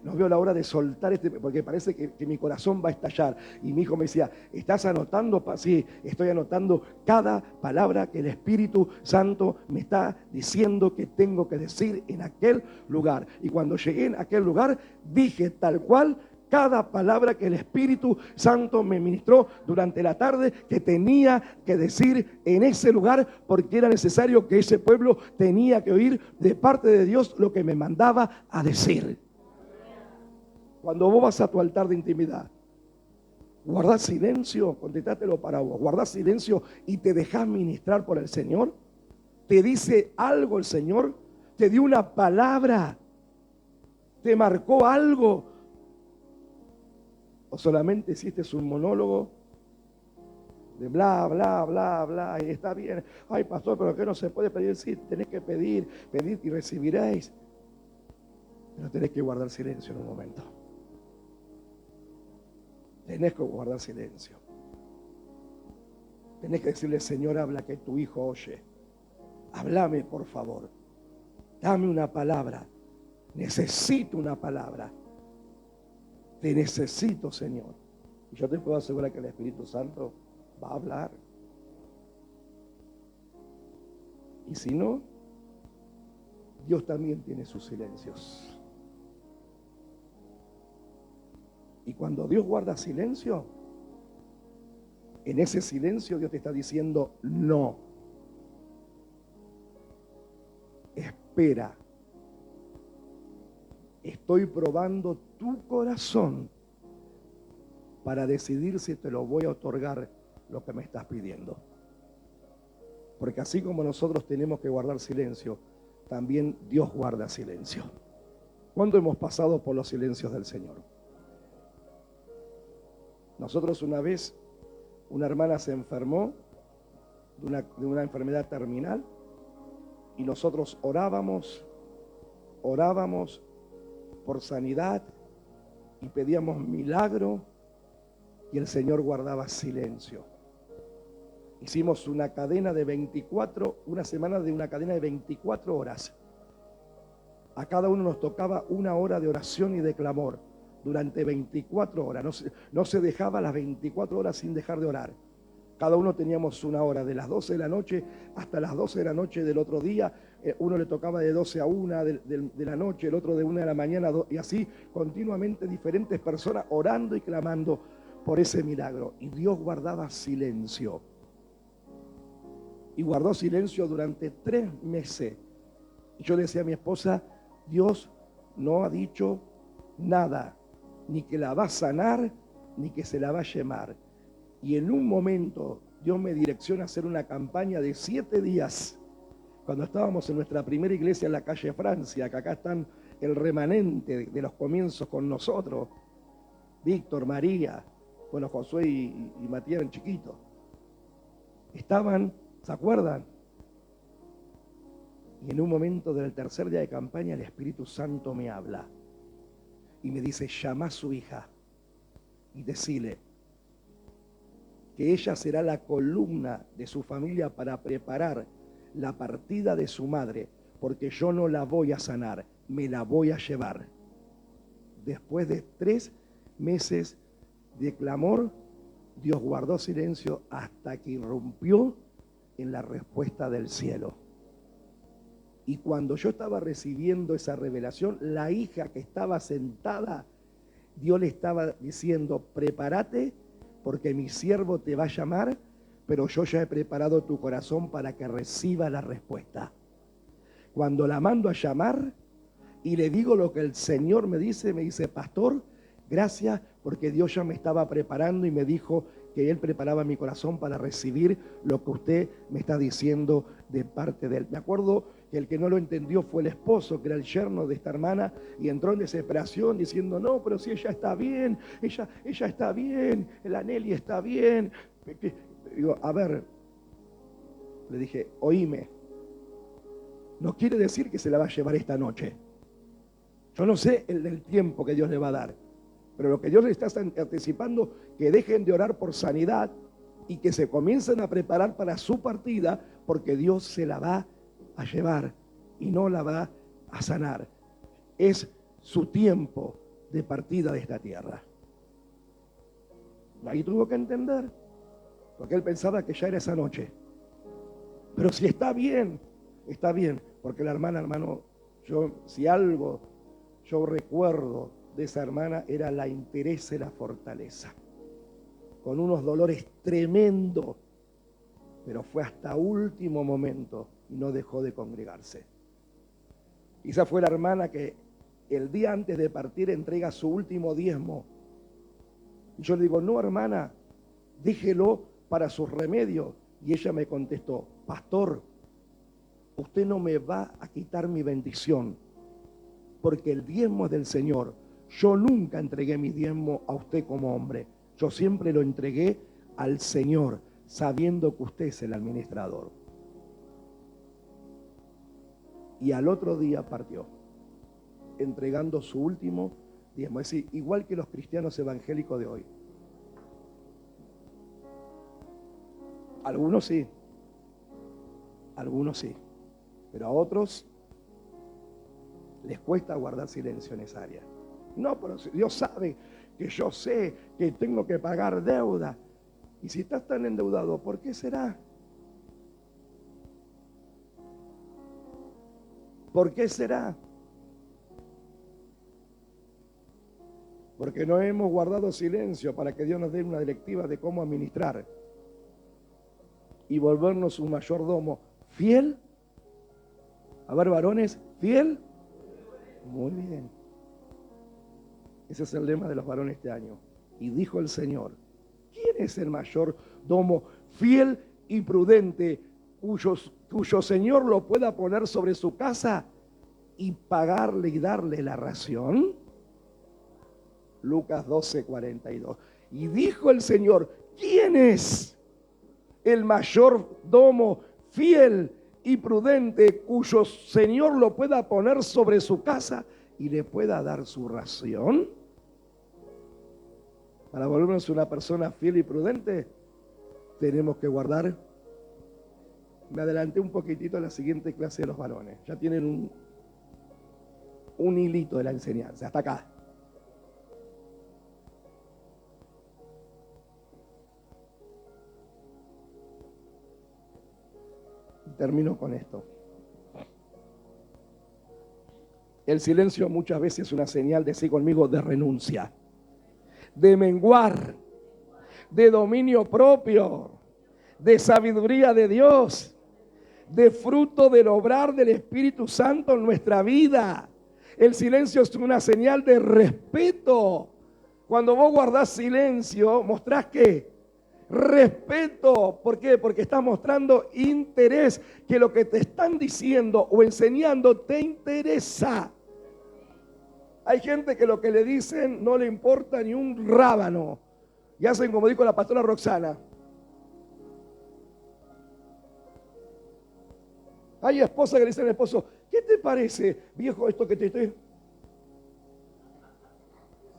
no veo la hora de soltar porque parece que mi corazón va a estallar. Y mi hijo me decía, ¿estás anotando? Sí, estoy anotando cada palabra que el Espíritu Santo me está diciendo que tengo que decir en aquel lugar. Y cuando llegué en aquel lugar, dije tal cual cada palabra que el Espíritu Santo me ministró durante la tarde que tenía que decir en ese lugar, porque era necesario que ese pueblo tenía que oír de parte de Dios lo que me mandaba a decir. Cuando vos vas a tu altar de intimidad, guardás silencio, contestátelo para vos, guardás silencio y te dejás ministrar por el Señor. Te dice algo el Señor, te dio una palabra, te marcó algo, o solamente hiciste un monólogo de bla, bla, bla, bla, y está bien. Ay, pastor, pero ¿qué no se puede pedir? Sí, tenés que pedir y recibiréis. Pero tenés que guardar silencio en un momento. Tenés que guardar silencio. Tenés que decirle, Señor, habla que tu hijo oye. Háblame, por favor. Dame una palabra. Necesito una palabra. Te necesito, Señor. Y yo te puedo asegurar que el Espíritu Santo va a hablar. Y si no, Dios también tiene sus silencios. Y cuando Dios guarda silencio, en ese silencio Dios te está diciendo no. Espera. Estoy probando tu corazón para decidir si te lo voy a otorgar lo que me estás pidiendo. Porque así como nosotros tenemos que guardar silencio, también Dios guarda silencio. ¿Cuándo hemos pasado por los silencios del Señor? Nosotros una vez, una hermana se enfermó de una enfermedad terminal y nosotros orábamos por sanidad y pedíamos milagro y el Señor guardaba silencio. Hicimos una semana de una cadena de 24 horas. A cada uno nos tocaba una hora de oración y de clamor durante 24 horas. No se dejaba las 24 horas sin dejar de orar. Cada uno teníamos una hora, de las 12 de la noche hasta las 12 de la noche del otro día. Uno le tocaba de 12 a 1 de la noche, el otro de 1 de la mañana, y así continuamente diferentes personas orando y clamando por ese milagro. Y Dios guardaba silencio. Y guardó silencio durante 3 meses. Y yo le decía a mi esposa, Dios no ha dicho nada, ni que la va a sanar, ni que se la va a llamar. Y en un momento Dios me direcciona a hacer una campaña de 7 días. Cuando estábamos en nuestra primera iglesia en la calle Francia, que acá están el remanente de los comienzos con nosotros, Víctor, María, bueno, Josué y Matías eran chiquitos. estaban, ¿se acuerdan? Y en un momento del tercer día de campaña el Espíritu Santo me habla y me dice, llama a su hija y decile que ella será la columna de su familia para preparar la partida de su madre, porque yo no la voy a sanar, me la voy a llevar. Después de 3 meses de clamor, Dios guardó silencio hasta que irrumpió en la respuesta del cielo. Y cuando yo estaba recibiendo esa revelación, la hija que estaba sentada, Dios le estaba diciendo, prepárate porque mi siervo te va a llamar, pero yo ya he preparado tu corazón para que reciba la respuesta. Cuando la mando a llamar y le digo lo que el Señor me dice, pastor, gracias porque Dios ya me estaba preparando y me dijo que Él preparaba mi corazón para recibir lo que usted me está diciendo de parte de Él. Me acuerdo que el que no lo entendió fue el esposo, que era el yerno de esta hermana, y entró en desesperación diciendo, no, pero si ella está bien, ella está bien, la Nelly está bien. Digo, a ver, le dije, oíme, no quiere decir que se la va a llevar esta noche. Yo no sé el tiempo que Dios le va a dar, pero lo que Dios le está anticipando, que dejen de orar por sanidad y que se comiencen a preparar para su partida, porque Dios se la va a llevar y no la va a sanar. Es su tiempo de partida de esta tierra. Ahí tuvo que entender, porque él pensaba que ya era esa noche. Pero si está bien, porque la hermana, hermano, si algo yo recuerdo de esa hermana era la entereza y la fortaleza, con unos dolores tremendos, pero fue hasta último momento y no dejó de congregarse. Esa fue la hermana que el día antes de partir entrega su último diezmo. Y yo le digo, no, hermana, déjelo para sus remedios. Y ella me contestó, pastor, usted no me va a quitar mi bendición, porque el diezmo es del Señor. Yo nunca entregué mi diezmo a usted como hombre. Yo siempre lo entregué al Señor, sabiendo que usted es el administrador. Y al otro día partió, entregando su último diezmo. Es decir, igual que los cristianos evangélicos de hoy. Algunos sí, pero a otros les cuesta guardar silencio en esa área. No, pero Dios sabe que yo sé que tengo que pagar deuda. Y si estás tan endeudado, ¿por qué será? ¿Por qué será? Porque no hemos guardado silencio para que Dios nos dé una directiva de cómo administrar y volvernos un mayordomo fiel. A ver, varones, fiel. Muy bien. Ese es el lema de los varones este año. Y dijo el Señor, ¿quién es el mayordomo fiel y prudente cuyo Señor lo pueda poner sobre su casa y pagarle y darle la ración? Lucas 12:42. Y dijo el Señor, ¿quién es el mayordomo fiel y prudente cuyo Señor lo pueda poner sobre su casa y le pueda dar su ración? Para volvernos una persona fiel y prudente, tenemos que guardar. Me adelanté un poquitito a la siguiente clase de los varones. Ya tienen un hilito de la enseñanza, hasta acá. Termino con esto. El silencio muchas veces es una señal, decir conmigo, de renuncia, de menguar, de dominio propio, de sabiduría de Dios, de fruto del obrar del Espíritu Santo en nuestra vida. El silencio es una señal de respeto. Cuando vos guardás silencio, mostrás ¿qué? Respeto. ¿Por qué? Porque estás mostrando interés, que lo que te están diciendo o enseñando te interesa. Hay gente que lo que le dicen no le importa ni un rábano y hacen como dijo la pastora Roxana. Hay esposas que le dicen al esposo, ¿qué te parece, viejo, esto que te estoy...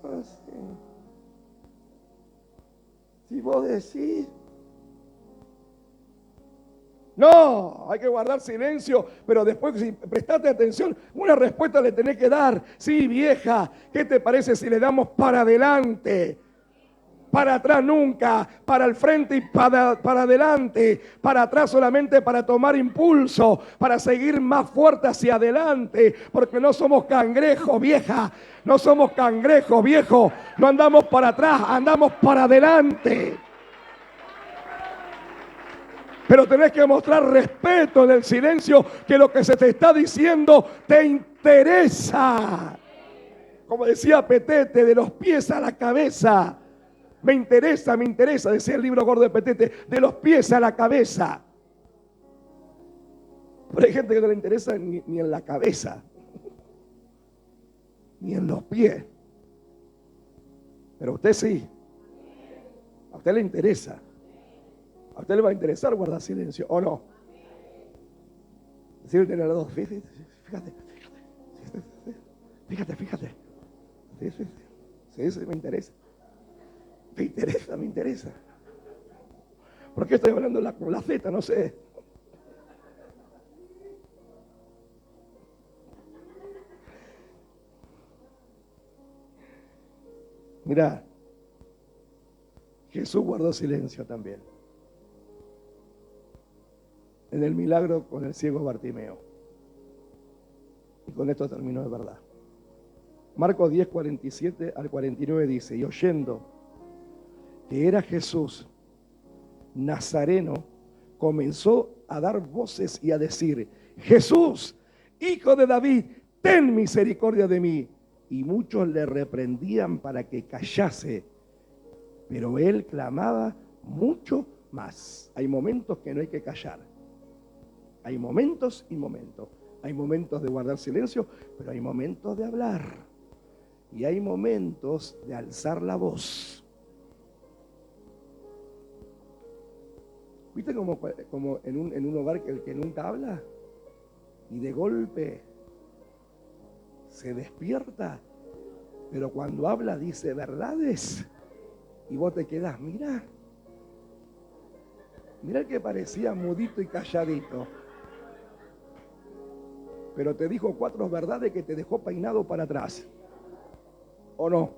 Ah, sí. Si vos decís... No, hay que guardar silencio, pero después, si prestaste atención, una respuesta le tenés que dar. Sí, vieja, ¿qué te parece si le damos para adelante? Para atrás nunca, para el frente y para adelante, para atrás solamente para tomar impulso, para seguir más fuerte hacia adelante, porque no somos cangrejos, vieja, no somos cangrejos, viejo, no andamos para atrás, andamos para adelante. Pero tenés que mostrar respeto en el silencio, que lo que se te está diciendo te interesa. Como decía Petete, de los pies a la cabeza. Me interesa, decía el libro gordo de Petete, de los pies a la cabeza. Pero hay gente que no le interesa ni en la cabeza, ni en los pies. Pero a usted sí. A usted le interesa. A usted le va a interesar guardar silencio, ¿o no? Decirle a los dos, fíjate. Sí, me interesa. Me interesa. ¿Por qué estoy hablando con la Z? No sé. Mirá, Jesús guardó silencio también. En el milagro con el ciego Bartimeo. Y con esto terminó de verdad. Marcos 10, 47 al 49 dice, y oyendo que era Jesús Nazareno, comenzó a dar voces y a decir, Jesús, hijo de David, ten misericordia de mí. Y muchos le reprendían para que callase, pero él clamaba mucho más. Hay momentos que no hay que callar. Hay momentos y momentos. Hay momentos de guardar silencio, pero hay momentos de hablar. Y hay momentos de alzar la voz. ¿Viste como en un hogar que el que nunca habla? Y de golpe se despierta, pero cuando habla dice verdades. Y vos te quedás, mira el que parecía mudito y calladito. Pero te dijo 4 verdades que te dejó peinado para atrás. ¿O no?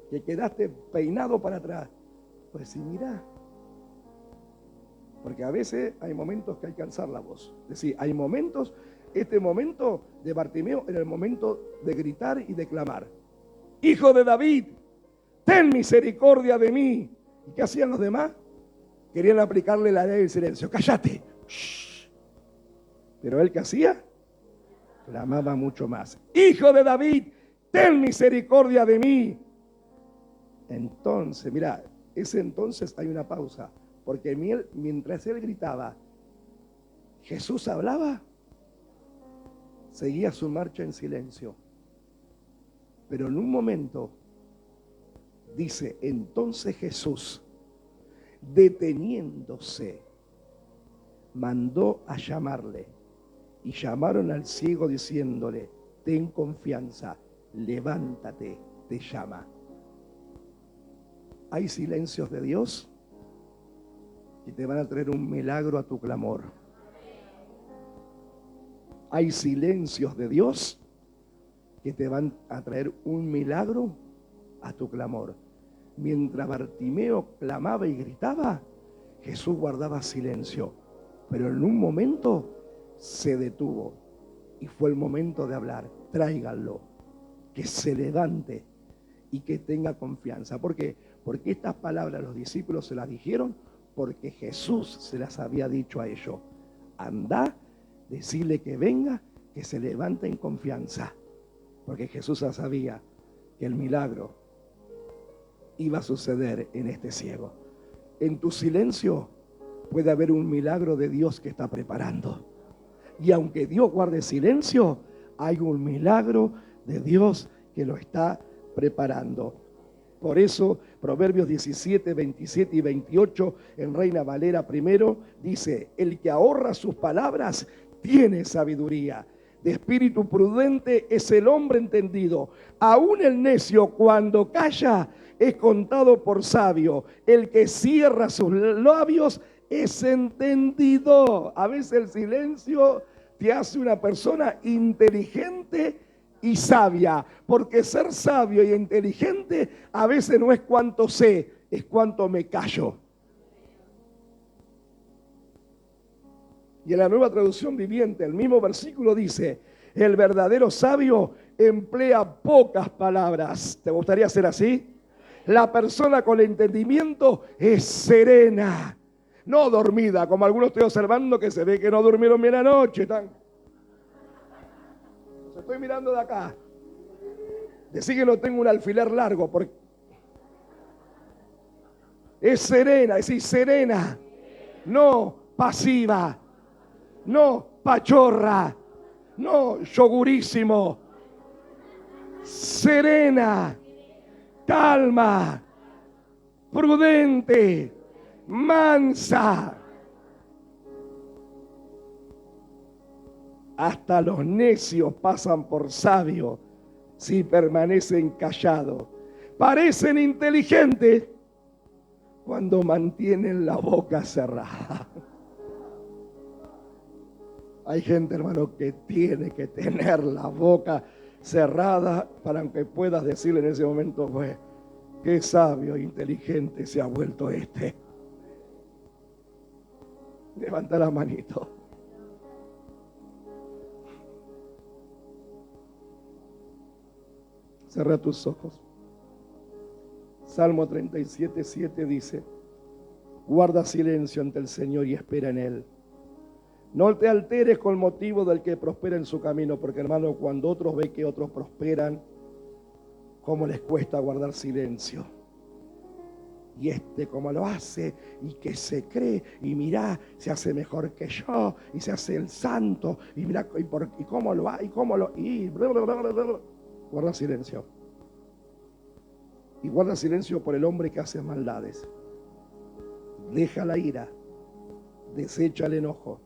Que quedaste peinado para atrás. Pues sí, mira. Porque a veces hay momentos que hay que alzar la voz. Es decir, hay momentos, este momento de Bartimeo era el momento de gritar y de clamar. Hijo de David, ten misericordia de mí. ¿Y qué hacían los demás? Querían aplicarle la ley del silencio. ¡Cállate! Shh. Pero él, ¿qué hacía? Clamaba mucho más. Hijo de David, ten misericordia de mí. Entonces, mira, ese entonces hay una pausa. Porque mientras él gritaba, Jesús hablaba, seguía su marcha en silencio. Pero en un momento, dice, entonces Jesús, deteniéndose, mandó a llamarle. Y llamaron al ciego diciéndole, ten confianza, levántate, te llama. Hay silencios de Dios que te van a traer un milagro a tu clamor. Hay silencios de Dios que te van a traer un milagro a tu clamor. Mientras Bartimeo clamaba y gritaba, Jesús guardaba silencio. Pero en un momento se detuvo y fue el momento de hablar. Tráiganlo, que se levante y que tenga confianza. ¿Por qué? Porque estas palabras los discípulos se las dijeron porque Jesús se las había dicho a ellos. Andá, decirle que venga, que se levante en confianza. Porque Jesús ya sabía que el milagro iba a suceder en este ciego. En tu silencio puede haber un milagro de Dios que está preparando. Y aunque Dios guarde silencio, hay un milagro de Dios que lo está preparando. Por eso, Proverbios 17, 27 y 28, en Reina Valera primero, dice, el que ahorra sus palabras tiene sabiduría. De espíritu prudente es el hombre entendido. Aún el necio cuando calla es contado por sabio. El que cierra sus labios es entendido. A veces el silencio te hace una persona inteligente y sabia, porque ser sabio y inteligente a veces no es cuánto sé, es cuánto me callo. Y en la Nueva Traducción Viviente, el mismo versículo dice, el verdadero sabio emplea pocas palabras. ¿Te gustaría ser así? La persona con entendimiento es serena, no dormida, como algunos estoy observando que se ve que no durmieron bien anoche. Los estoy mirando de acá. Decir que no tengo un alfiler largo, porque es serena, es decir, serena, no pasiva, no pachorra, no yogurísimo, serena, calma, prudente, mansa. Hasta los necios pasan por sabios si permanecen callados. Parecen inteligentes cuando mantienen la boca cerrada. Hay gente, hermano, que tiene que tener la boca cerrada para que puedas decirle en ese momento, pues, qué sabio e inteligente se ha vuelto este. Levanta la manito. Cierra tus ojos. Salmo 37, 7 dice, guarda silencio ante el Señor y espera en Él. No te alteres con motivo del que prospera en su camino, porque hermano, cuando otros ven que otros prosperan, cómo les cuesta guardar silencio. Y cómo lo hace, y que se cree, y mirá, se hace mejor que yo, y se hace el santo, y mirá, y cómo lo hace, y cómo lo, y guarda silencio. Y guarda silencio por el hombre que hace maldades. Deja la ira, desecha el enojo.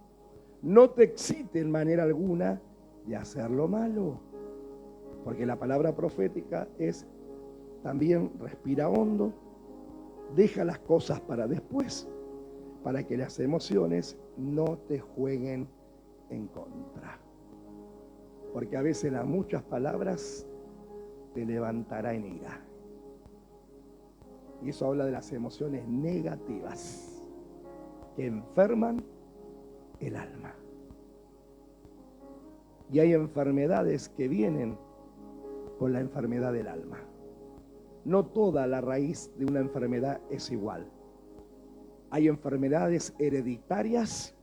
No te excite en manera alguna de hacer lo malo, porque la palabra profética es también respira hondo, deja las cosas para después, para que las emociones no te jueguen en contra. Porque a veces las muchas palabras te levantará en ira. Y eso habla de las emociones negativas que enferman el alma. Y hay enfermedades que vienen con la enfermedad del alma. No toda la raíz de una enfermedad es igual. Hay enfermedades hereditarias,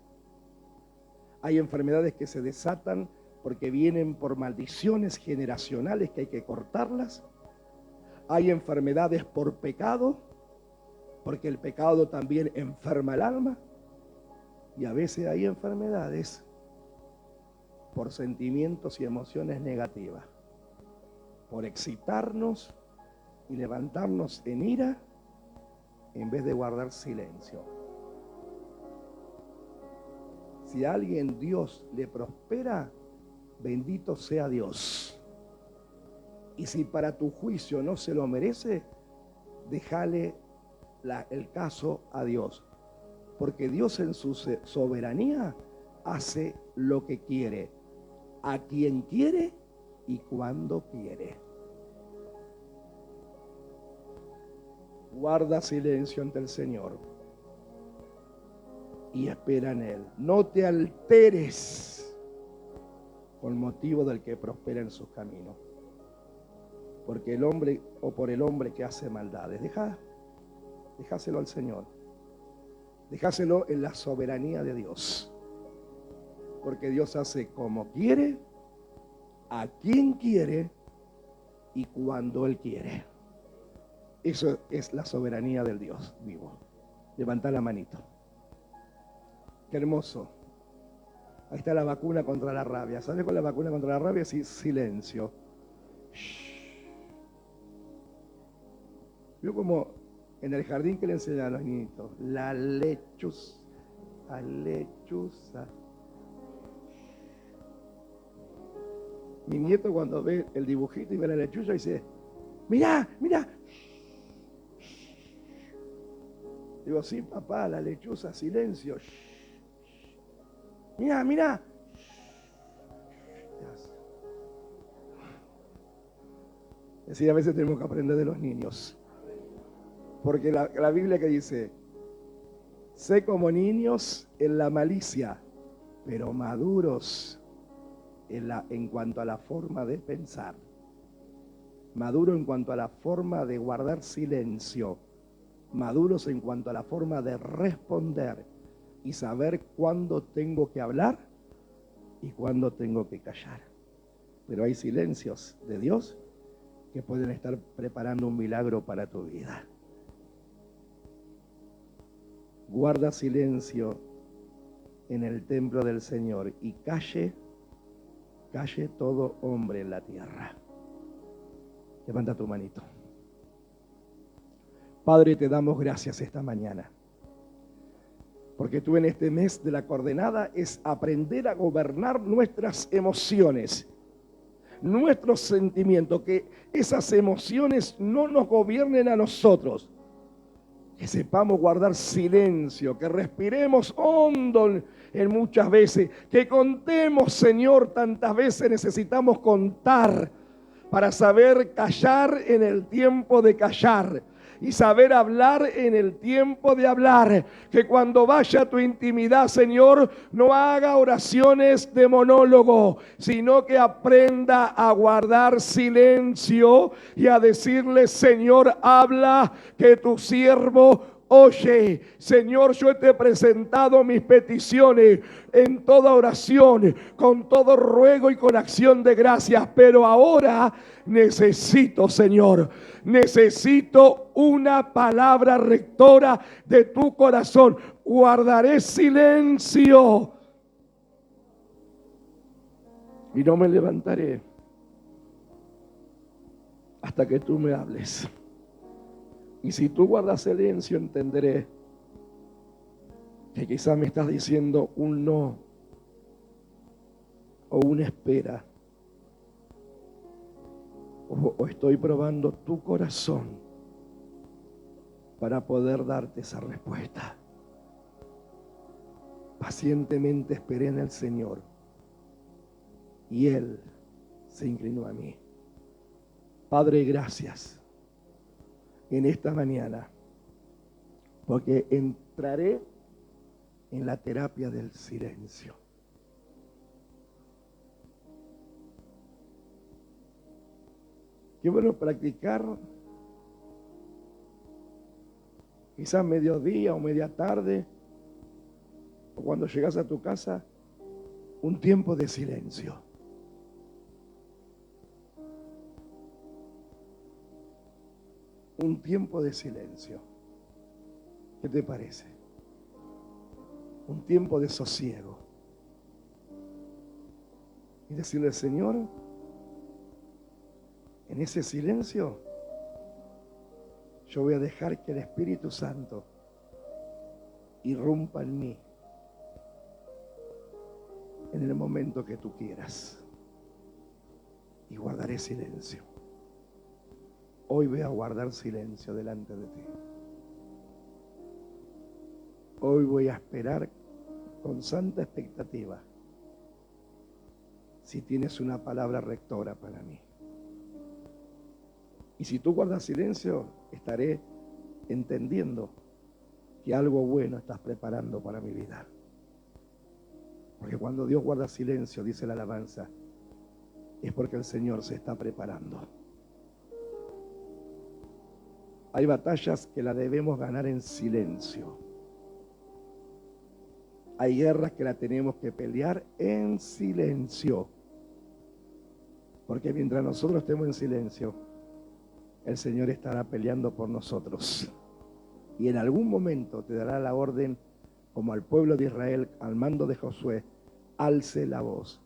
hay enfermedades que se desatan porque vienen por maldiciones generacionales que hay que cortarlas. Hay enfermedades por pecado, porque el pecado también enferma el alma. Y a veces hay enfermedades por sentimientos y emociones negativas, por excitarnos y levantarnos en ira en vez de guardar silencio. Si a alguien Dios le prospera, bendito sea Dios. Y si para tu juicio no se lo merece, déjale el caso a Dios. Porque Dios en su soberanía hace lo que quiere, a quien quiere y cuando quiere. Guarda silencio ante el Señor y espera en Él. No te alteres con motivo del que prospera en sus caminos, porque el hombre o por el hombre que hace maldades. Dejáselo al Señor. Dejáselo en la soberanía de Dios. Porque Dios hace como quiere, a quien quiere y cuando Él quiere. Eso es la soberanía del Dios vivo. Levanta la manito. Qué hermoso. Ahí está la vacuna contra la rabia. ¿Sabes cuál es la vacuna contra la rabia? Sí, silencio. Shh. Vio como en el jardín que le enseñan a los niñitos, la lechuza, la lechuza. Mi nieto cuando ve el dibujito y ve la lechuza dice, mirá, mirá. Digo, sí, papá, la lechuza, silencio. Mirá, mirá. Es decir, a veces tenemos que aprender de los niños. Porque la Biblia que dice, sé como niños en la malicia, pero maduros en cuanto a la forma de pensar. Maduro en cuanto a la forma de guardar silencio. Maduros en cuanto a la forma de responder y saber cuándo tengo que hablar y cuándo tengo que callar. Pero hay silencios de Dios que pueden estar preparando un milagro para tu vida. Guarda silencio en el templo del Señor y calle todo hombre en la tierra. Levanta tu manito. Padre, te damos gracias esta mañana, porque tú en este mes de la coordenada es aprender a gobernar nuestras emociones, nuestros sentimientos, que esas emociones no nos gobiernen a nosotros, que sepamos guardar silencio, que respiremos hondo en muchas veces, que contemos, Señor, tantas veces necesitamos contar para saber callar en el tiempo de callar y saber hablar en el tiempo de hablar. Que cuando vaya a tu intimidad, Señor, no haga oraciones de monólogo, sino que aprenda a guardar silencio y a decirle, Señor, habla, que tu siervo oye. Señor, yo te he presentado mis peticiones en toda oración, con todo ruego y con acción de gracias, pero ahora necesito, Señor, necesito una palabra rectora de tu corazón. Guardaré silencio y no me levantaré hasta que tú me hables. Y si tú guardas silencio, entenderé que quizás me estás diciendo un no o una espera, o estoy probando tu corazón para poder darte esa respuesta. Pacientemente esperé en el Señor y Él se inclinó a mí. Padre, gracias en esta mañana, porque entraré en la terapia del silencio. Qué bueno practicar, quizás mediodía o media tarde, o cuando llegas a tu casa, un tiempo de silencio. Un tiempo de silencio. ¿Qué te parece? Un tiempo de sosiego. Y decirle, Señor, en ese silencio, yo voy a dejar que el Espíritu Santo irrumpa en mí en el momento que tú quieras. Y guardaré silencio. Hoy voy a guardar silencio delante de ti. Hoy voy a esperar con santa expectativa si tienes una palabra rectora para mí. Y si tú guardas silencio, estaré entendiendo que algo bueno estás preparando para mi vida. Porque cuando Dios guarda silencio, dice la alabanza, es porque el Señor se está preparando. Hay batallas que las debemos ganar en silencio. Hay guerras que las tenemos que pelear en silencio. Porque mientras nosotros estemos en silencio, el Señor estará peleando por nosotros. Y en algún momento te dará la orden, como al pueblo de Israel, al mando de Josué, alce la voz.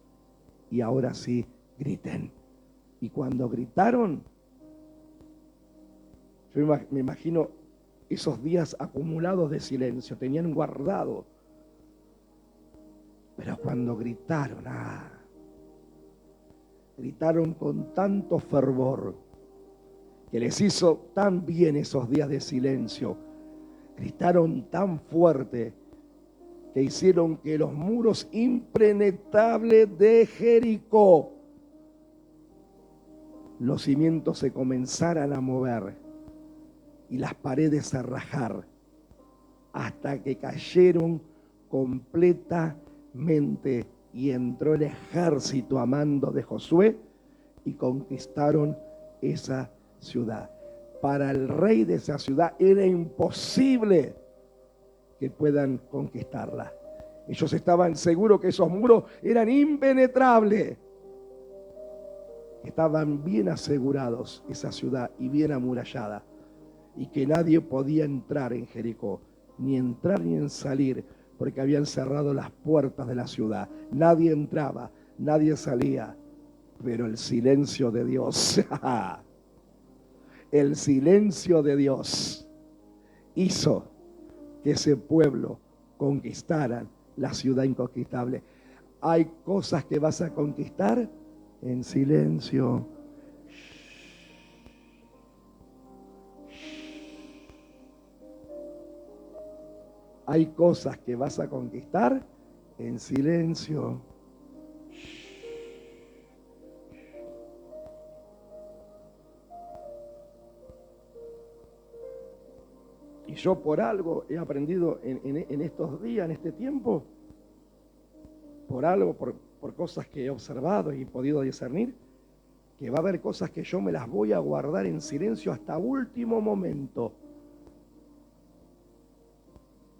Y ahora sí, griten. Y cuando gritaron, Yo me imagino esos días acumulados de silencio, tenían guardado. Pero cuando gritaron, gritaron con tanto fervor, que les hizo tan bien esos días de silencio. Gritaron tan fuerte que hicieron que los muros impenetrables de Jericó, los cimientos se comenzaran a mover y las paredes a rajar, hasta que cayeron completamente y entró el ejército a mando de Josué y conquistaron esa ciudad. Para el rey de esa ciudad era imposible que puedan conquistarla. Ellos estaban seguros que esos muros eran impenetrables. Estaban bien asegurados esa ciudad y bien amurallada, y que nadie podía entrar en Jericó, ni entrar ni en salir, porque habían cerrado las puertas de la ciudad. Nadie entraba, nadie salía, pero el silencio de Dios, el silencio de Dios hizo que ese pueblo conquistara la ciudad inconquistable. Hay cosas que vas a conquistar en silencio. Hay cosas que vas a conquistar en silencio. Y yo por algo he aprendido en estos días, en este tiempo, por cosas que he observado y podido discernir, que va a haber cosas que yo me las voy a guardar en silencio hasta último momento.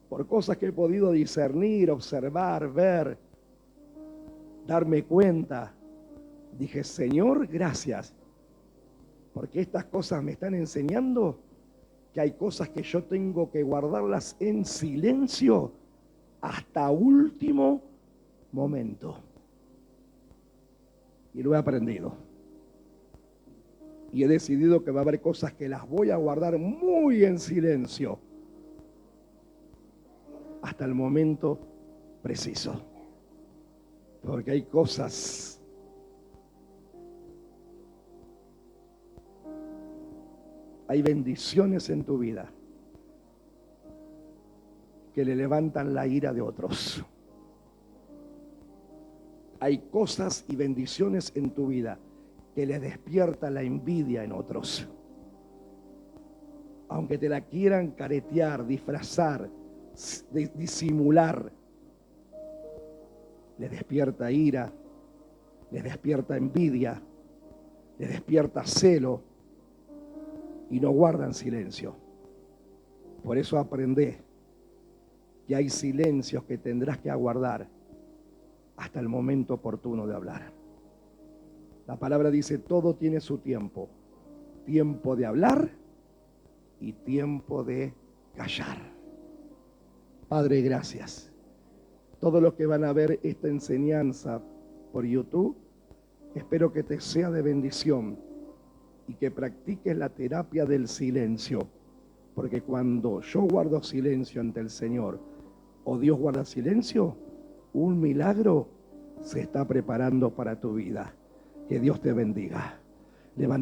Por cosas que he podido discernir, observar, ver, darme cuenta. Dije, Señor, gracias, porque estas cosas me están enseñando que hay cosas que yo tengo que guardarlas en silencio hasta último momento. Y lo he aprendido. Y he decidido que va a haber cosas que las voy a guardar muy en silencio hasta el momento preciso. Porque hay cosas hay bendiciones en tu vida que le levantan la ira de otros. Hay cosas y bendiciones en tu vida que le despiertan la envidia en otros. Aunque te la quieran caretear, disfrazar, disimular, les despierta ira, les despierta envidia, les despierta celo, y no guardan silencio. Por eso aprendé que hay silencios que tendrás que aguardar hasta el momento oportuno de hablar. La palabra dice, todo tiene su tiempo. Tiempo de hablar y tiempo de callar. Padre, gracias. Todos los que van a ver esta enseñanza por YouTube, espero que te sea de bendición y que practiques la terapia del silencio. Porque cuando yo guardo silencio ante el Señor, o Dios guarda silencio, un milagro se está preparando para tu vida. Que Dios te bendiga. Levanta